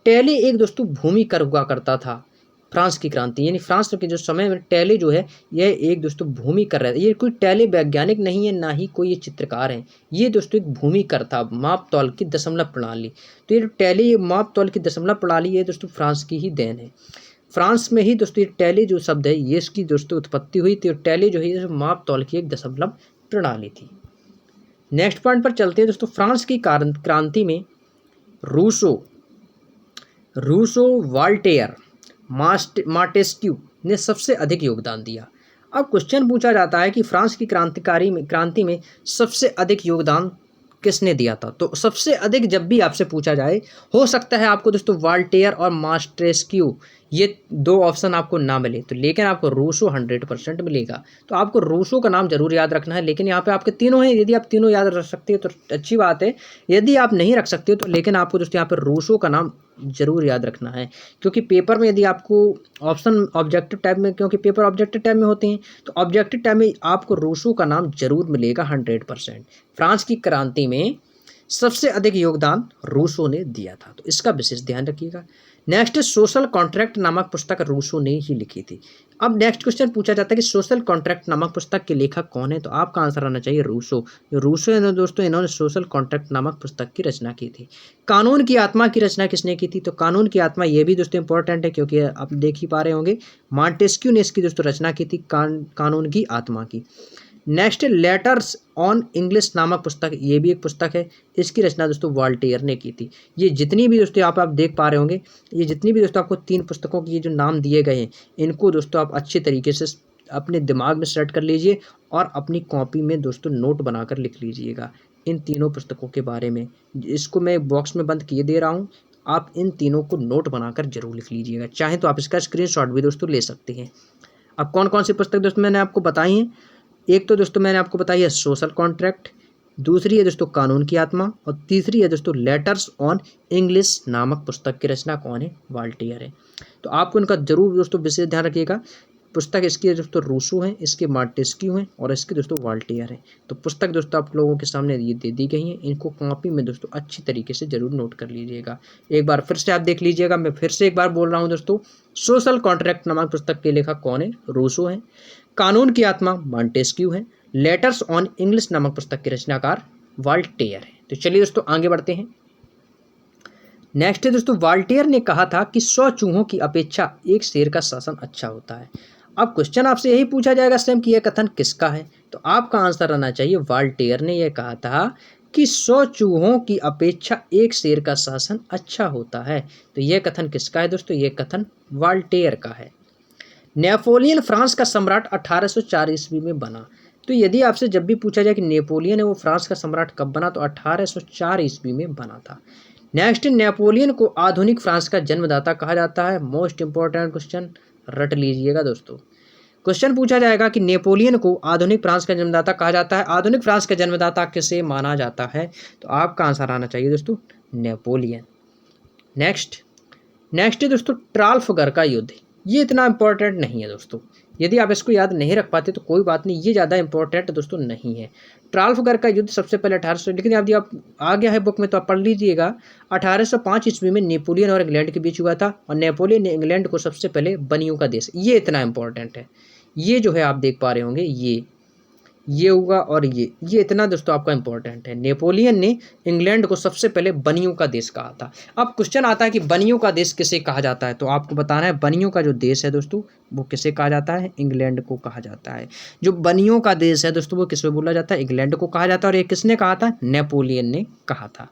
टैले एक दोस्तों भूमि कर हुआ करता था फ्रांस की क्रांति, यानी फ्रांस के जो समय में टैले जो है यह एक दोस्तों भूमि कर रहा है। ये कोई टैले वैज्ञानिक नहीं है, ना ही कोई ये चित्रकार है, ये दोस्तों एक भूमि कर था, माप तौल की दशमलव प्रणाली। तो ये टैले, ये माप तौल की दशमलव प्रणाली है दोस्तों फ्रांस की ही देन है। फ्रांस में ही दोस्तों ये टैली जो शब्द है ये इसकी दोस्तों उत्पत्ति हुई थी, और टैली जो है माप तौल की एक दशमलव प्रणाली थी। नेक्स्ट पॉइंट पर चलते हैं दोस्तों, फ्रांस की क्रांति में रूसो, वॉल्टेयर, मार्टेस्क्यू ने सबसे अधिक योगदान दिया। अब क्वेश्चन पूछा जाता है कि फ्रांस की क्रांति में सबसे अधिक योगदान किसने दिया था? तो सबसे अधिक जब भी आपसे पूछा जाए, हो सकता है आपको दोस्तों वॉल्टेयर और मार्टेस्क्यू ये दो ऑप्शन आपको ना मिले, तो लेकिन आपको रूसो 100% मिलेगा। तो आपको रूसो का नाम जरूर याद रखना है, लेकिन यहाँ पे आपके तीनों हैं, यदि आप तीनों याद रख सकते हो तो अच्छी बात है, यदि आप नहीं रख सकते हो तो लेकिन आपको दोस्तों यहाँ पर रूसो का नाम जरूर याद रखना है, क्योंकि पेपर में यदि आपको ऑप्शन ऑब्जेक्टिव टाइप में, क्योंकि पेपर ऑब्जेक्टिव टाइप में होते हैं, तो ऑब्जेक्टिव टाइप में आपको रूसो का नाम जरूर मिलेगा 100%। फ्रांस की क्रांति में सबसे अधिक योगदान रूसो ने दिया था, तो इसका विशेष ध्यान रखिएगा। नेक्स्ट, सोशल कॉन्ट्रैक्ट नामक पुस्तक रूसो ने ही लिखी थी। अब नेक्स्ट क्वेश्चन पूछा जाता है कि सोशल कॉन्ट्रैक्ट नामक पुस्तक के लेखक कौन है? तो आपका आंसर आना चाहिए रूसो। रूसो है दोस्तों, इन्होंने सोशल कॉन्ट्रैक्ट नामक पुस्तक की रचना की थी। कानून की आत्मा की रचना किसने की थी? तो कानून की आत्मा ये भी दोस्तों इंपॉर्टेंट है, क्योंकि आप देख ही पा रहे होंगे मॉन्टेस्क्यू ने इसकी दोस्तों रचना की थी, कानून की आत्मा की। नेक्स्ट, लेटर्स ऑन इंग्लिश नामक पुस्तक, ये भी एक पुस्तक है, इसकी रचना दोस्तों वॉल्टेयर ने की थी। ये जितनी भी दोस्तों आप देख पा रहे होंगे, ये जितनी भी दोस्तों आपको 3 पुस्तकों की ये जो नाम दिए गए हैं, इनको दोस्तों आप अच्छे तरीके से अपने दिमाग में सेट कर लीजिए और अपनी कॉपी में दोस्तों नोट बनाकर लिख लीजिएगा इन तीनों पुस्तकों के बारे में। इसको मैं बॉक्स में बंद किए दे रहा हूँ, आप इन तीनों को नोट बनाकर जरूर लिख लीजिएगा, चाहे तो आप इसका स्क्रीनशॉट भी दोस्तों ले सकते हैं। अब कौन कौन सी पुस्तक दोस्तों मैंने आपको बताई हैं? एक तो दोस्तों मैंने आपको बताई है सोशल कॉन्ट्रैक्ट, दूसरी है दोस्तों कानून की आत्मा, और तीसरी है दोस्तों लेटर्स ऑन इंग्लिश नामक पुस्तक की रचना कौन है? वॉल्टेयर है। तो आपको इनका जरूर दोस्तों विशेष ध्यान रखिएगा। पुस्तक इसकी दोस्तों रूसो है, इसके मार्टेस्क्यू हैं और इसके दोस्तों वॉल्टेयर है। तो पुस्तक दोस्तों आप लोगों के सामने ये दे दी गई हैं, इनको कॉपी में दोस्तों अच्छी तरीके से जरूर नोट कर लीजिएगा। एक बार फिर से आप देख लीजिएगा, मैं फिर से एक बार बोल रहा हूँ दोस्तों, सोशल कॉन्ट्रैक्ट नामक पुस्तक के लेखक कौन है? रूसो है। कानून की आत्मा मॉन्टेस्क्यू है। लेटर्स ऑन इंग्लिश नामक पुस्तक के रचनाकार वॉल्टेयर है। तो चलिए दोस्तों आगे बढ़ते हैं। नेक्स्ट है दोस्तों, वॉल्टेयर ने कहा था कि 100 चूहों की अपेक्षा एक शेर का शासन अच्छा होता है। अब क्वेश्चन आपसे यही पूछा जाएगा सेम कि यह कथन किसका है? तो आपका आंसर आना चाहिए वॉल्टेयर ने यह कहा था कि 100 चूहों की अपेक्षा एक शेर का शासन अच्छा होता है। तो यह कथन किसका है दोस्तों? यह कथन वॉल्टेयर का है। नेपोलियन फ्रांस का सम्राट 1804 ईस्वी में बना। तो यदि आपसे जब भी पूछा जाए कि नेपोलियन है वो फ्रांस का सम्राट कब बना, तो 1804 ईस्वी में बना था। नेक्स्ट, नेपोलियन को आधुनिक फ्रांस का जन्मदाता कहा जाता है। मोस्ट इंपॉर्टेंट क्वेश्चन, रट लीजिएगा दोस्तों। क्वेश्चन पूछा जाएगा कि नेपोलियन को आधुनिक फ्रांस का जन्मदाता कहा जाता है, आधुनिक फ्रांस का जन्मदाता किसे माना जाता है? तो आपका आंसर आना चाहिए दोस्तों नेपोलियन। नेक्स्ट है दोस्तों ट्राफलगर का युद्ध। ये इतना इंपॉर्टेंट नहीं है दोस्तों, यदि आप इसको याद नहीं रख पाते तो कोई बात नहीं, ये ज़्यादा इंपॉर्टेंट दोस्तों नहीं है। ट्राफलगर का युद्ध सबसे पहले 1800, लेकिन यदि आप आ गया है बुक में तो आप पढ़ लीजिएगा। 1805 ईस्वी में नेपोलियन और इंग्लैंड के बीच हुआ था, और नेपोलियन ने इंग्लैंड को सबसे पहले बनियों का देश, ये इतना इंपॉर्टेंट है। ये जो है आप देख पा रहे होंगे, ये होगा, और ये इतना दोस्तों आपका इंपॉर्टेंट है। नेपोलियन ने इंग्लैंड को सबसे पहले बनियों का देश कहा था। अब क्वेश्चन आता है कि बनियों का देश किसे कहा जाता है, तो आपको बताना है बनियों का जो देश है दोस्तों वो किसे कहा जाता है? इंग्लैंड को कहा जाता है। जो बनियों का देश है दोस्तों वो किसे बोला जाता है? इंग्लैंड को कहा जाता है। और ये किसने कहा था? नेपोलियन ने कहा था।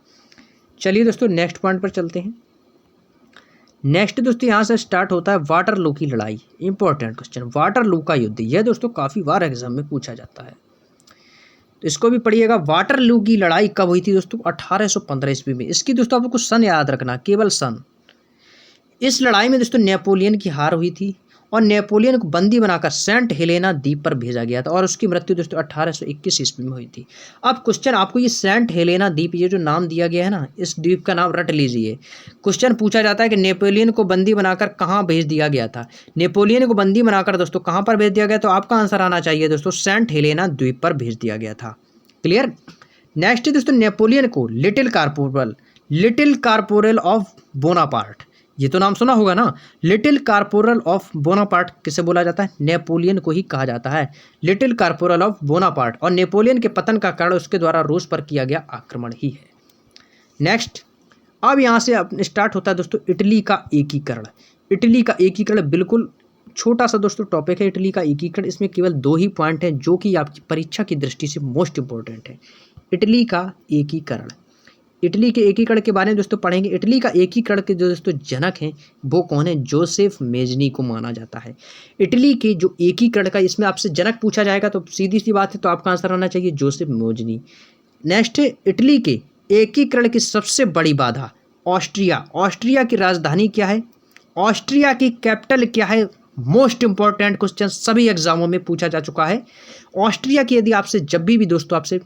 चलिए दोस्तों नेक्स्ट पॉइंट पर चलते हैं। नेक्स्ट दोस्तों यहाँ से स्टार्ट होता है वाटरलू की लड़ाई। इंपॉर्टेंट क्वेश्चन, वाटरलू का युद्ध, यह दोस्तों काफ़ी बार एग्जाम में पूछा जाता है, तो इसको भी पढ़िएगा। वाटरलू की लड़ाई कब हुई थी दोस्तों? 1815 ईस्वी में। इसकी दोस्तों आपको कुछ सन याद रखना, केवल सन। इस लड़ाई में दोस्तों नेपोलियन की हार हुई थी, और नेपोलियन को बंदी बनाकर सेंट हेलेना द्वीप पर भेजा गया था, और उसकी मृत्यु दोस्तों 1821 ईस्वी में हुई थी। अब क्वेश्चन आपको ये सेंट हेलेना द्वीप, ये जो नाम दिया गया है ना, इस द्वीप का नाम रट लीजिए। क्वेश्चन पूछा जाता है कि नेपोलियन को बंदी बनाकर कहाँ भेज दिया गया था? नेपोलियन को बंदी बनाकर दोस्तों कहाँ पर भेज दिया गया? तो आपका आंसर आना चाहिए दोस्तों सेंट हेलेना द्वीप पर भेज दिया गया था। क्लियर। नेक्स्ट दोस्तों नेपोलियन को लिटिल कारपोरल ऑफ बोनापार्ट, ये तो नाम सुना होगा ना। लिटिल कारपोरल ऑफ बोनापार्ट किसे बोला जाता है? नेपोलियन को ही कहा जाता है लिटिल कारपोरल ऑफ बोनापार्ट। और नेपोलियन के पतन का कारण उसके द्वारा रूस पर किया गया आक्रमण ही है। नेक्स्ट, अब यहाँ से स्टार्ट होता है दोस्तों इटली का एकीकरण। इटली का एकीकरण बिल्कुल छोटा सा दोस्तों टॉपिक है, इटली का एकीकरण। इसमें केवल 2 ही पॉइंट हैं जो कि आपकी परीक्षा की दृष्टि से मोस्ट इंपॉर्टेंट है। इटली का एकीकरण, इटली के एकीकरण के बारे में दोस्तों पढ़ेंगे। इटली का एकीकरण के जो दोस्तों जनक हैं वो कौन है? जोसेफ मेजनी को माना जाता है। इटली के जो एकीकरण का, इसमें आपसे जनक पूछा जाएगा तो सीधी सी बात है, तो आपका आंसर होना चाहिए जोसेफ मेजनी। नेक्स्ट है इटली के एकीकरण की सबसे बड़ी बाधा ऑस्ट्रिया। ऑस्ट्रिया की राजधानी क्या है? ऑस्ट्रिया की कैपिटल क्या है? मोस्ट इंपॉर्टेंट क्वेश्चन, सभी एग्जामों में पूछा जा चुका है। ऑस्ट्रिया की यदि आपसे जब भी दोस्तों आपसे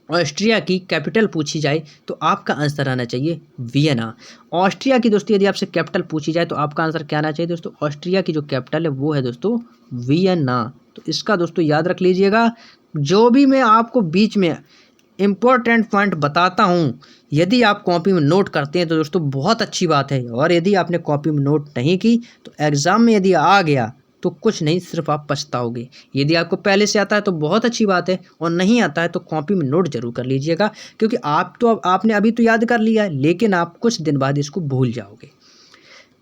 ऑस्ट्रिया की कैपिटल पूछी जाए तो आपका आंसर आना चाहिए वियना। ऑस्ट्रिया की दोस्तों यदि आपसे कैपिटल पूछी जाए तो आपका आंसर क्या आना चाहिए दोस्तों? ऑस्ट्रिया की जो कैपिटल है वो है दोस्तों वियना। तो इसका दोस्तों याद रख लीजिएगा। जो भी मैं आपको बीच में इम्पोर्टेंट पॉइंट बताता हूँ, यदि आप कॉपी में नोट करते हैं तो दोस्तों बहुत अच्छी बात है, और यदि आपने कॉपी में नोट नहीं की तो एग्ज़ाम में यदि आ गया तो कुछ नहीं, सिर्फ आप पछताओगे। यदि आपको पहले से आता है तो बहुत अच्छी बात है, और नहीं आता है तो कॉपी में नोट जरूर कर लीजिएगा, क्योंकि आपने अभी तो याद कर लिया है, लेकिन आप कुछ दिन बाद इसको भूल जाओगे।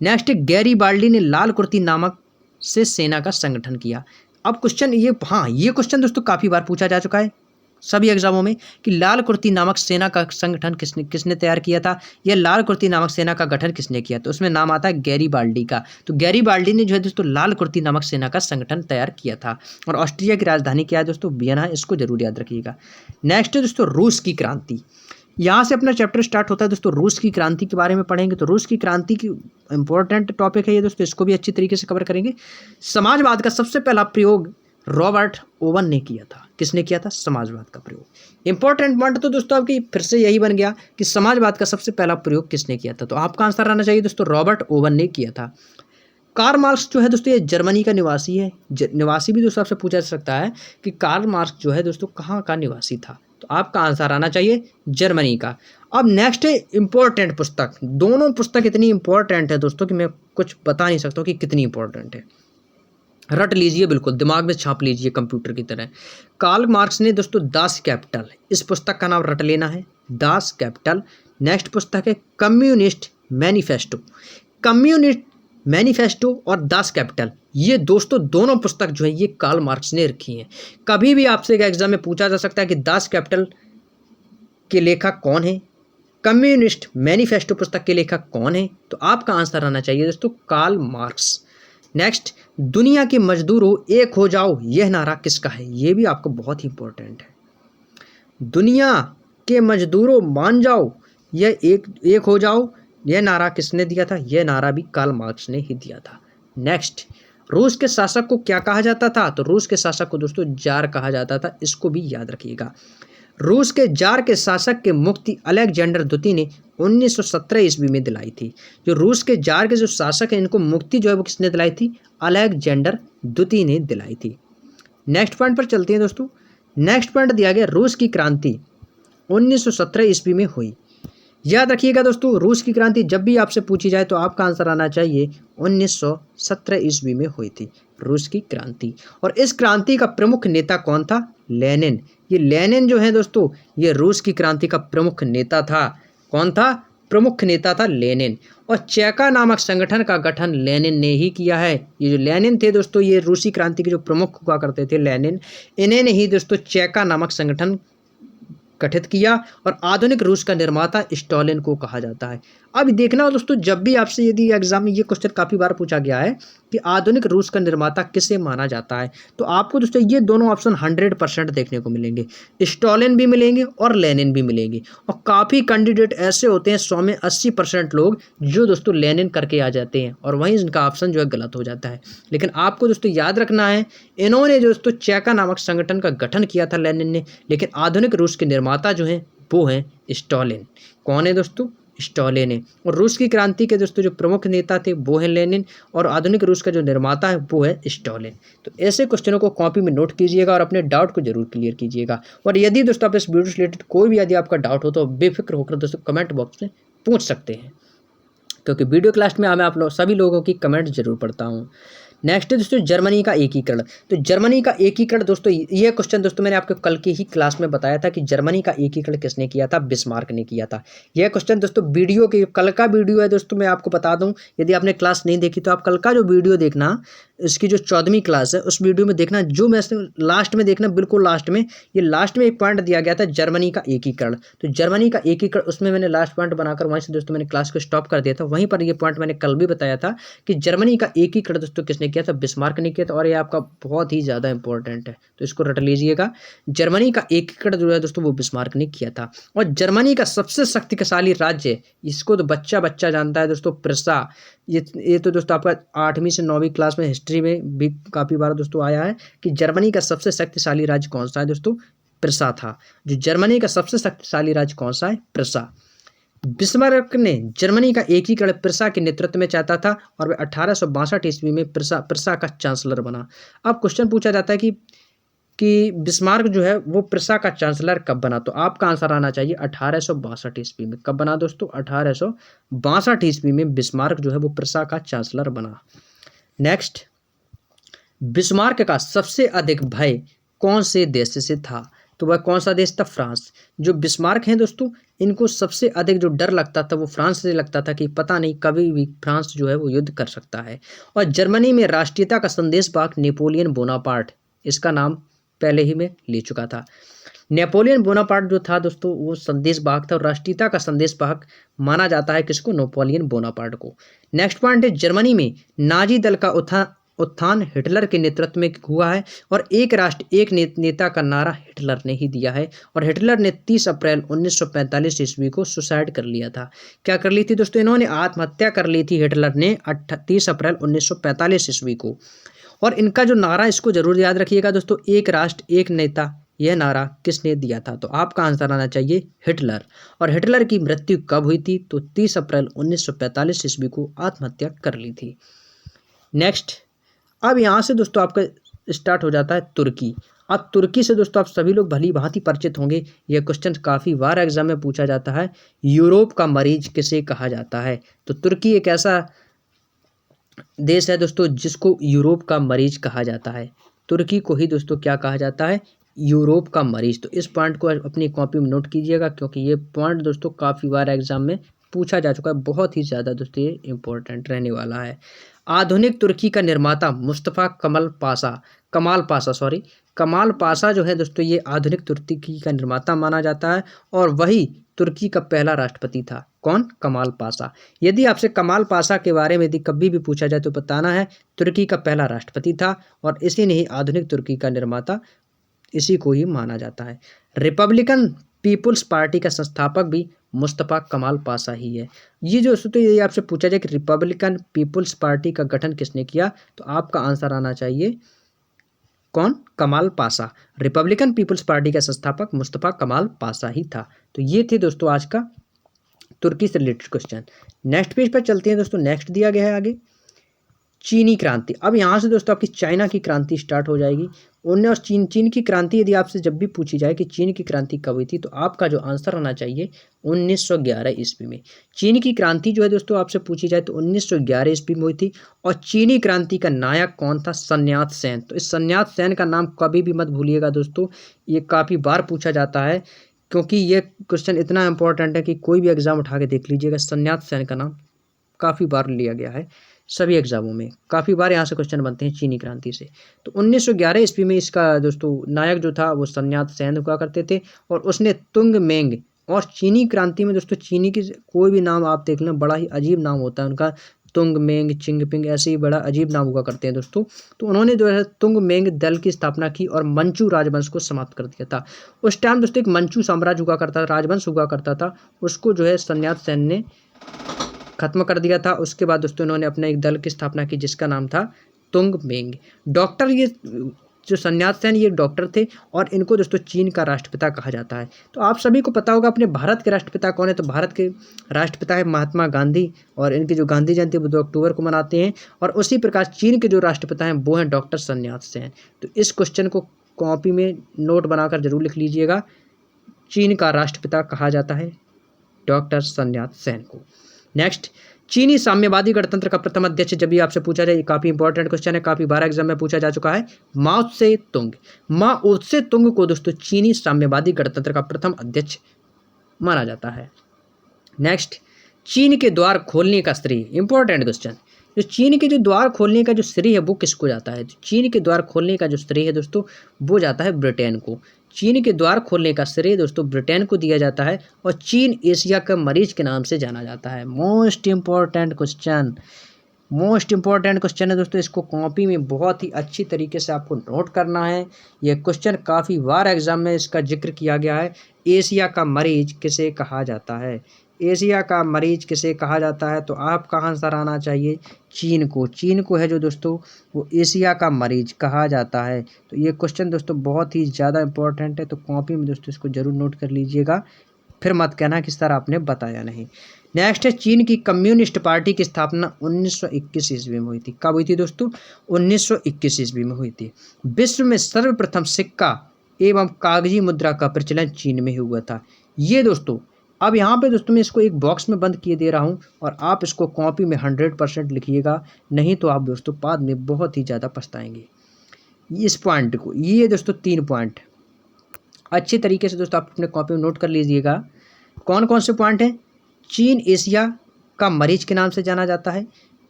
नेक्स्ट, गैरीबाल्डी ने लाल कुर्ती नामक से सेना का संगठन किया। अब क्वेश्चन ये क्वेश्चन दोस्तों काफ़ी बार पूछा जा चुका है सभी एग्जामों में कि लाल कुर्ती नामक सेना का संगठन किसने तैयार किया था, या लाल कुर्ती नामक सेना का गठन किसने किया? तो उसमें नाम आता है गैरीबाल्डी का। तो गैरीबाल्डी ने जो है दोस्तों लाल कुर्ती नामक सेना का संगठन तैयार किया था। और ऑस्ट्रिया की राजधानी क्या है दोस्तों? वियना। इसको जरूर याद रखिएगा। नेक्स्ट है दोस्तों रूस की क्रांति। यहाँ से अपना चैप्टर स्टार्ट होता है दोस्तों। रूस की क्रांति के बारे में पढ़ेंगे। तो रूस की क्रांति की इंपॉर्टेंट टॉपिक है ये दोस्तों, इसको भी अच्छी तरीके से कवर करेंगे। समाजवाद का सबसे पहला प्रयोग रॉबर्ट ओवन ने किया था। किसने किया था? समाजवाद का प्रयोग। इंपॉर्टेंट पॉइंट तो दोस्तों आपकी फिर से यही बन गया कि समाजवाद का सबसे पहला प्रयोग किसने किया था? तो आपका आंसर आना चाहिए दोस्तों रॉबर्ट ओवन ने किया था। कार्ल मार्क्स जो है दोस्तों ये जर्मनी का निवासी है। निवासी भी दोस्तों आपसे पूछा जा सकता है कि कार्ल मार्क्स जो है दोस्तों कहाँ का निवासी था? तो आपका आंसर आना चाहिए जर्मनी का। अब नेक्स्ट है इंपॉर्टेंट पुस्तक। दोनों पुस्तक इतनी इंपॉर्टेंट है दोस्तों कि मैं कुछ बता नहीं सकता कि कितनी इंपॉर्टेंट है। रट लीजिए, बिल्कुल दिमाग में छाप लीजिए कंप्यूटर की तरह। कार्ल मार्क्स ने दोस्तों दास कैपिटल, इस पुस्तक का नाम रट लेना है, दास कैपिटल। नेक्स्ट पुस्तक है कम्युनिस्ट मैनिफेस्टो। कम्युनिस्ट मैनिफेस्टो और दास कैपिटल, ये दोस्तों दोनों पुस्तक जो है ये कार्ल मार्क्स ने रखी हैं। कभी भी आपसे एग्जाम में पूछा जा सकता है कि दास कैपिटल के लेखक कौन है? कम्युनिस्ट मैनिफेस्टो पुस्तक के लेखक कौन है? तो आपका आंसर आना चाहिए दोस्तों कार्ल मार्क्स। नेक्स्ट, दुनिया के मजदूरों एक हो जाओ, यह नारा किसका है? ये भी आपको बहुत ही इंपॉर्टेंट है। दुनिया के मजदूरों मान जाओ, यह एक हो जाओ, यह नारा किसने दिया था? यह नारा भी कार्ल मार्क्स ने ही दिया था। नेक्स्ट, रूस के शासक को क्या कहा जाता था? तो रूस के शासक को दोस्तों जार कहा जाता था, इसको भी याद रखिएगा। रूस के जार के शासक के मुक्ति अलेक्जेंडर द्वितीय ने 1917 ईस्वी में दिलाई थी। जो रूस के जार के जो शासक हैं इनको मुक्ति जो है वो किसने दिलाई थी? अलेक्जेंडर द्वितीय ने दिलाई थी। नेक्स्ट पॉइंट पर चलते हैं दोस्तों। नेक्स्ट पॉइंट दिया गया रूस की क्रांति 1917 ईस्वी में हुई। याद रखिएगा दोस्तों, रूस की क्रांति जब भी आपसे पूछी जाए तो आपका आंसर आना चाहिए 1917 ईस्वी में हुई थी रूस की क्रांति। और इस क्रांति का प्रमुख नेता कौन था? लेनिन। ये लेनिन जो है दोस्तों, ये रूस की क्रांति का प्रमुख नेता था। कौन था? प्रमुख नेता था लेनिन। और चेका नामक संगठन का गठन लेनिन ने ही किया है। ये जो लेनिन थे दोस्तों, ये रूसी क्रांति के जो प्रमुख हुआ करते थे लेनिन, इन्हें ही दोस्तों चेका नामक संगठन गठित किया। और आधुनिक रूस का निर्माता स्टालिन को कहा जाता है। अब देखना दोस्तों, जब भी आपसे यदि एग्जाम में ये क्वेश्चन काफ़ी बार पूछा गया है कि आधुनिक रूस का निर्माता किसे माना जाता है, तो आपको दोस्तों ये दोनों ऑप्शन 100% देखने को मिलेंगे। स्टालिन भी मिलेंगे और लेनिन भी मिलेंगे। और काफ़ी कैंडिडेट ऐसे होते हैं 100 में 80% लोग जो दोस्तों लेनिन करके आ जाते हैं और वहीं इनका ऑप्शन जो है गलत हो जाता है। लेकिन आपको दोस्तों याद रखना है, इन्होंने दोस्तों चेका नामक संगठन का गठन किया था लेनिन ने, लेकिन आधुनिक रूस के निर्माता जो हैं वो हैं स्टालिन। कौन है दोस्तों? स्टालिन है। और रूस की क्रांति के दोस्तों जो प्रमुख नेता थे वो हैं लेनिन, और आधुनिक रूस का जो निर्माता है वो है स्टालिन। तो ऐसे क्वेश्चनों को कॉपी में नोट कीजिएगा और अपने डाउट को जरूर क्लियर कीजिएगा। और यदि दोस्तों आप इस वीडियो से रिलेटेड कोई भी यदि आपका डाउट हो तो बेफिक्र होकर दोस्तों कमेंट बॉक्स में पूछ सकते हैं, क्योंकि वीडियो क्लास में मैं आप लोग सभी लोगों की कमेंट जरूर पढ़ता हूँ। नेक्स्ट है दोस्तों जर्मनी का एकीकरण। तो जर्मनी का एकीकरण दोस्तों, ये क्वेश्चन दोस्तों मैंने आपको कल की ही क्लास में बताया था कि जर्मनी का एकीकरण किसने किया था? बिस्मार्क ने किया था। यह क्वेश्चन दोस्तों वीडियो के कल का वीडियो है दोस्तों, मैं आपको बता दूं, यदि आपने क्लास नहीं देखी तो आप कल का जो वीडियो देखना, इसकी जो 14वीं क्लास है उस वीडियो में देखना, जो मैं लास्ट में देखना, बिल्कुल लास्ट में, ये लास्ट में एक पॉइंट दिया गया था जर्मनी का एकीकरण। तो जर्मनी का एकीकरण, उसमें मैंने लास्ट पॉइंट बनाकर वहीं से दोस्तों मैंने क्लास को स्टॉप कर दिया था। वहीं पर ये पॉइंट मैंने कल भी बताया था कि जर्मनी का एकीकरण दोस्तों किसने किया था? बिस्मार्क ने किया था। और ये आपका बहुत ही ज़्यादा इंपॉर्टेंट है, तो इसको रट लीजिएगा। जर्मनी का एकीकरण जो है दोस्तों वो बिस्मार्क ने किया था। और जर्मनी का सबसे शक्तिशाली राज्य, इसको तो बच्चा बच्चा जानता है दोस्तों, प्रिसा। ये तो दोस्तों आपका 8वीं से 9वीं क्लास में हिस्ट्री में भी काफ़ी बार दोस्तों आया है कि जर्मनी का सबसे शक्तिशाली राज्य कौन सा है दोस्तों? प्रिसा था। जो जर्मनी का सबसे शक्तिशाली राज्य कौन सा है? प्रिसा। बिस्मार्क ने जर्मनी का एकीकरण प्रिसा के नेतृत्व में चाहता था और वह 1862 ईस्वी में प्रिसा का चांसलर बना। अब क्वेश्चन पूछा जाता है कि बिस्मार्क जो है वो प्रिसा का चांसलर कब बना? तो आपका आंसर आना चाहिए 1862 ईस्वी में। कब बना दोस्तों? 1862 ईस्वी में बिस्मार्क जो है वो प्रिसा का चांसलर बना। नेक्स्ट, बिस्मार्क का सबसे अधिक भय कौन से देश से था? तो वह कौन सा देश था? फ्रांस। जो बिस्मार्क हैं दोस्तों, इनको सबसे अधिक जो डर लगता था वो फ्रांस से लगता था कि पता नहीं कभी भी फ्रांस जो है वो युद्ध कर सकता है। और जर्मनी में राष्ट्रीयता का संदेशवाहक नेपोलियन बोनापार्ट, इसका नाम पहले ही मैं ले चुका था। नेपोलियन बोनापार्ट जो था दोस्तों वो संदेशवाहक था, और राष्ट्रीयता का संदेशवाहक माना जाता है किसको? नेपोलियन बोनापार्ट को। नेक्स्ट पॉइंट है जर्मनी में नाजी दल का उत्थान हिटलर के नेतृत्व में हुआ है, और एक राष्ट्र एक नेता का नारा हिटलर ने ही दिया है। और हिटलर ने 30 अप्रैल 1945 ईस्वी को सुसाइड कर लिया था। क्या कर ली थी दोस्तों? इन्होंने आत्महत्या कर ली थी हिटलर ने 30 अप्रैल 1945 ईस्वी को। और इनका जो नारा, इसको जरूर याद रखिएगा दोस्तों, एक राष्ट्र एक नेता, यह नारा किसने दिया था? तो आपका आंसर आना चाहिए हिटलर। और हिटलर की मृत्यु कब हुई थी? तो 30 अप्रैल 1945 ईस्वी को आत्महत्या कर ली थी। नेक्स्ट, अब यहाँ से दोस्तों आपका स्टार्ट हो जाता है तुर्की। अब तुर्की से दोस्तों आप सभी लोग भली भांति परिचित होंगे, यह क्वेश्चन काफ़ी बार एग्जाम में पूछा जाता है। यूरोप का मरीज किसे कहा जाता है? तो तुर्की एक ऐसा देश है दोस्तों जिसको यूरोप का मरीज कहा जाता है। तुर्की को ही दोस्तों क्या कहा जाता है? यूरोप का मरीज। तो इस पॉइंट को अपनी कॉपी में नोट कीजिएगा, क्योंकि ये पॉइंट दोस्तों काफ़ी बार एग्जाम में पूछा जा चुका है। बहुत ही ज़्यादा दोस्तों ये इंपॉर्टेंट रहने वाला है। आधुनिक तुर्की का निर्माता मुस्तफ़ा कमाल पाशा कमाल पाशा जो है दोस्तों ये आधुनिक तुर्की का निर्माता माना जाता है और वही तुर्की का पहला राष्ट्रपति था। कौन? कमाल पाशा। यदि आपसे कमाल पाशा के बारे में यदि कभी भी पूछा जाए तो बताना है तुर्की का पहला राष्ट्रपति था और इसी ने ही आधुनिक तुर्की का निर्माता, इसी को ही माना जाता है। रिपब्लिकन पीपुल्स पार्टी का संस्थापक भी मुस्तफ़ा कमाल पाशा ही है। ये जो दोस्तों ये आपसे पूछा जाए कि रिपब्लिकन पीपुल्स पार्टी का गठन किसने किया, तो आपका आंसर आना चाहिए कौन? कमाल पाशा। रिपब्लिकन पीपुल्स पार्टी का संस्थापक मुस्तफ़ा कमाल पाशा ही था। तो ये थे दोस्तों आज का तुर्की से रिलेटेड क्वेश्चन। नेक्स्ट पेज पर चलते हैं दोस्तों। नेक्स्ट दिया गया है आगे चीनी क्रांति। अब यहाँ से दोस्तों आपकी चाइना की क्रांति स्टार्ट हो जाएगी। और चीन की क्रांति यदि आपसे जब भी पूछी जाए कि चीन की क्रांति कब हुई थी, तो आपका जो आंसर होना चाहिए 1911 ईस्वी में। चीन की क्रांति जो है दोस्तों आपसे पूछी जाए तो 1911 ईस्वी में हुई थी। और चीनी क्रांति का नायक कौन था? सन्यात सेन। तो इस सन्यात सेन का नाम कभी भी मत भूलिएगा दोस्तों, ये काफ़ी बार पूछा जाता है, क्योंकि ये क्वेश्चन इतना इंपॉर्टेंट है कि कोई भी एग्जाम उठा के देख लीजिएगा, सन्यात सेन का नाम काफ़ी बार लिया गया है सभी एग्जामों में, काफ़ी बार यहाँ से क्वेश्चन बनते हैं चीनी क्रांति से। तो 1911 ईस्वी में इसका दोस्तों नायक जो था वो सन्यात सेन हुआ करते थे और उसने तुंग मेंग, और चीनी क्रांति में दोस्तों चीनी की कोई भी नाम आप देख लें बड़ा ही अजीब नाम होता है उनका, तुंग मेंग, चिंगपिंग, ऐसे ही बड़ा अजीब नाम हुआ करते हैं दोस्तों। तो उन्होंने जो है तुंग मेंग दल की स्थापना की और मंचू राजवंश को समाप्त कर दिया था। उस टाइम दोस्तों एक मंचू साम्राज्य हुआ करता था, राजवंश हुआ करता था, उसको जो है सन्यात सेन ने खत्म कर दिया था। उसके बाद दोस्तों इन्होंने अपने एक दल की स्थापना की जिसका नाम था तुंग मेंग। डॉक्टर, ये जो सन्यात सेन ये डॉक्टर थे और इनको दोस्तों चीन का राष्ट्रपिता कहा जाता है। तो आप सभी को पता होगा अपने भारत के राष्ट्रपिता कौन है, तो भारत के राष्ट्रपिता है महात्मा गांधी और इनकी जो गांधी जयंती वो 2 अक्टूबर को मनाते हैं। और उसी प्रकार चीन के जो राष्ट्रपिता हैं वो हैं डॉक्टर सन्यात सेन। तो इस क्वेश्चन को कॉपी में नोट बनाकर जरूर लिख लीजिएगा, चीन का राष्ट्रपिता कहा जाता है डॉक्टर सन्यात सेन को। नेक्स्ट, चीनी साम्यवादी गणतंत्र का प्रथम अध्यक्ष जब भी आपसे पूछा जाए, काफ़ी इंपॉर्टेंट क्वेश्चन है, काफ़ी बार एग्जाम में पूछा जा चुका है, माओ त्से तुंग। माओ त्से तुंग को दोस्तों चीनी साम्यवादी गणतंत्र का प्रथम अध्यक्ष माना जाता है। नेक्स्ट, चीन के द्वार खोलने का श्रेय, इंपॉर्टेंट क्वेश्चन, जो चीन के जो द्वार खोलने का जो श्रेय है वो किसको जाता है? तो चीन के द्वार खोलने का जो श्रेय है दोस्तों वो जाता है ब्रिटेन को। चीन के द्वार खोलने का श्रेय दोस्तों ब्रिटेन को दिया जाता है और चीन एशिया का मरीज के नाम से जाना जाता है। Most important question, most important question है दोस्तों, इसको कॉपी में बहुत ही अच्छी तरीके से आपको नोट करना है। यह क्वेश्चन काफ़ी बार एग्जाम में इसका जिक्र किया गया है। एशिया का मरीज किसे कहा जाता है? एशिया का मरीज किसे कहा जाता है? तो आपका आंसर आना चाहिए चीन को। चीन को है जो दोस्तों वो एशिया का मरीज कहा जाता है। तो ये क्वेश्चन दोस्तों बहुत ही ज़्यादा इंपॉर्टेंट है, तो कॉपी में दोस्तों इसको जरूर नोट कर लीजिएगा, फिर मत कहना कि सर आपने बताया नहीं। नेक्स्ट है, चीन की कम्युनिस्ट पार्टी की स्थापना 1921 ईस्वी में हुई थी। कब हुई थी दोस्तों? 1921 ईस्वी में हुई थी। विश्व में सर्वप्रथम सिक्का एवं कागजी मुद्रा का प्रचलन चीन में हुआ था। ये दोस्तों अब यहाँ पे दोस्तों मैं इसको एक बॉक्स में बंद किए दे रहा हूँ और आप इसको कॉपी में 100% लिखिएगा, नहीं तो आप दोस्तों बाद में बहुत ही ज़्यादा पछताएंगे। इस पॉइंट को, ये दोस्तों 3 पॉइंट अच्छे तरीके से दोस्तों आप अपने कॉपी में नोट कर लीजिएगा। कौन कौन से पॉइंट हैं? चीन एशिया का मरीज के नाम से जाना जाता है।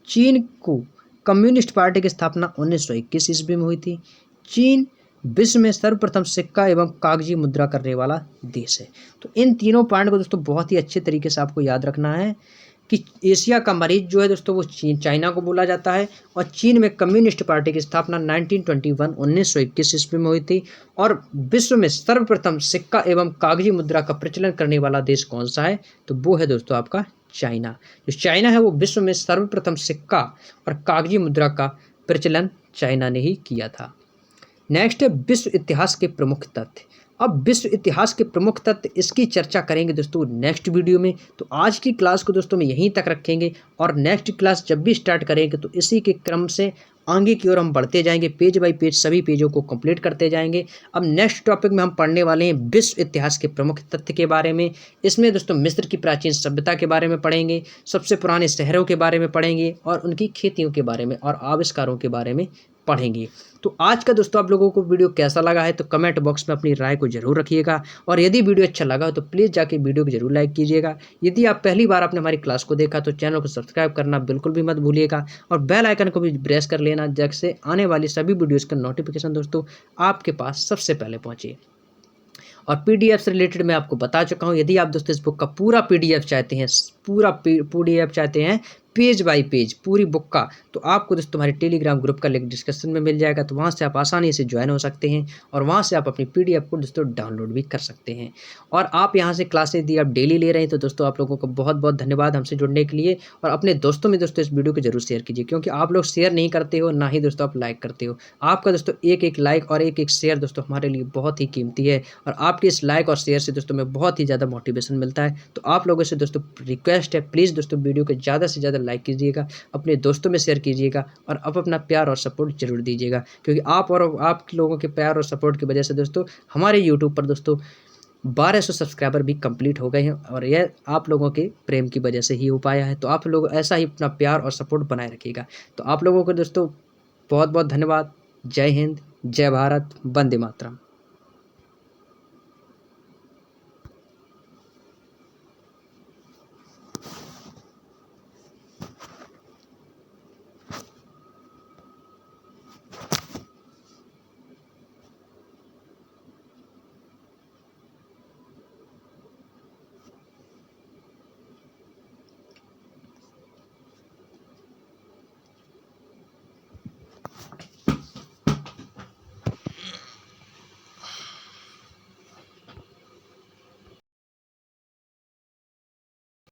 चीन को कम्युनिस्ट पार्टी की स्थापना 1921 ईस्वी में हुई थी। चीन विश्व में सर्वप्रथम सिक्का एवं कागजी मुद्रा करने वाला देश है। तो इन तीनों पॉइंट को दोस्तों बहुत ही अच्छे तरीके से आपको याद रखना है कि एशिया का मरीज जो है दोस्तों वो चाइना को बोला जाता है और चीन में कम्युनिस्ट पार्टी की स्थापना 1921 ईस्वी में हुई थी। और विश्व में सर्वप्रथम सिक्का एवं कागजी मुद्रा का प्रचलन करने वाला देश कौन सा है? तो वो है दोस्तों आपका चाइना। जो चाइना है वो विश्व में सर्वप्रथम सिक्का और कागजी मुद्रा का प्रचलन चाइना ने ही किया था। नेक्स्ट है विश्व इतिहास के प्रमुख तथ्य। अब विश्व इतिहास के प्रमुख तथ्य, इसकी चर्चा करेंगे दोस्तों नेक्स्ट वीडियो में। तो आज की क्लास को दोस्तों में यहीं तक रखेंगे और नेक्स्ट क्लास जब भी स्टार्ट करेंगे तो इसी के क्रम से आगे की ओर हम बढ़ते जाएंगे, पेज बाय पेज सभी पेजों को कंप्लीट करते जाएंगे। अब नेक्स्ट टॉपिक में हम पढ़ने वाले हैं विश्व इतिहास के प्रमुख तथ्य के बारे में। इसमें दोस्तों मिस्र की प्राचीन सभ्यता के बारे में पढ़ेंगे, सबसे पुराने शहरों के बारे में पढ़ेंगे और उनकी खेतियों के बारे में और आविष्कारों के बारे में पढ़ेंगे। तो आज का दोस्तों आप लोगों को वीडियो कैसा लगा है तो कमेंट बॉक्स में अपनी राय को जरूर रखिएगा, और यदि वीडियो अच्छा लगा हो तो प्लीज़ जाके वीडियो को जरूर लाइक कीजिएगा। यदि आप पहली बार आपने हमारी क्लास को देखा तो चैनल को सब्सक्राइब करना बिल्कुल भी मत भूलिएगा, और बेल आइकन को भी प्रेस कर लेना, जिससे आने वाली सभी वीडियोज़ का नोटिफिकेशन दोस्तों आपके पास सबसे पहले पहुँचे। और पीडीएफ से रिलेटेड मैं आपको बता चुका हूँ, यदि आप दोस्तों इस बुक का पूरा पीडीएफ चाहते हैं, पूरा पीडीएफ चाहते हैं पेज बाय पेज पूरी बुक का, तो आपको दोस्तों हमारे टेलीग्राम ग्रुप का लिंक डिस्क्रिप्शन में मिल जाएगा, तो वहाँ से आप आसानी से ज्वाइन हो सकते हैं और वहाँ से आप अपनी पीडीएफ को दोस्तों डाउनलोड भी कर सकते हैं। और आप यहाँ से क्लासेस यदि आप डेली ले रहे हैं तो दोस्तों आप लोगों को बहुत बहुत धन्यवाद हमसे जुड़ने के लिए, और अपने दोस्तों में दोस्तों इस वीडियो को जरूर शेयर कीजिए, क्योंकि आप लोग शेयर नहीं करते हो, ना ही दोस्तों आप लाइक करते हो। आपका दोस्तों एक एक लाइक और एक एक शेयर दोस्तों हमारे लिए बहुत ही कीमती है, और आपके इस लाइक और शेयर से दोस्तों में बहुत ही ज़्यादा मोटिवेशन मिलता है। तो आप लोगों से दोस्तों रिक्वेस्ट है, प्लीज़ दोस्तों वीडियो को ज़्यादा से ज़्यादा लाइक कीजिएगा, अपने दोस्तों में शेयर कीजिएगा, और अब अपना प्यार और सपोर्ट जरूर दीजिएगा, क्योंकि आप और आप लोगों के प्यार और सपोर्ट की वजह से दोस्तों हमारे यूट्यूब पर दोस्तों 1200 सब्सक्राइबर भी कंप्लीट हो गए हैं, और यह आप लोगों के प्रेम की वजह से ही हो पाया है। तो आप लोग ऐसा ही अपना प्यार और सपोर्ट बनाए रखिएगा। तो आप लोगों को दोस्तों बहुत बहुत धन्यवाद। जय हिंद, जय भारत, वंदे मातरम।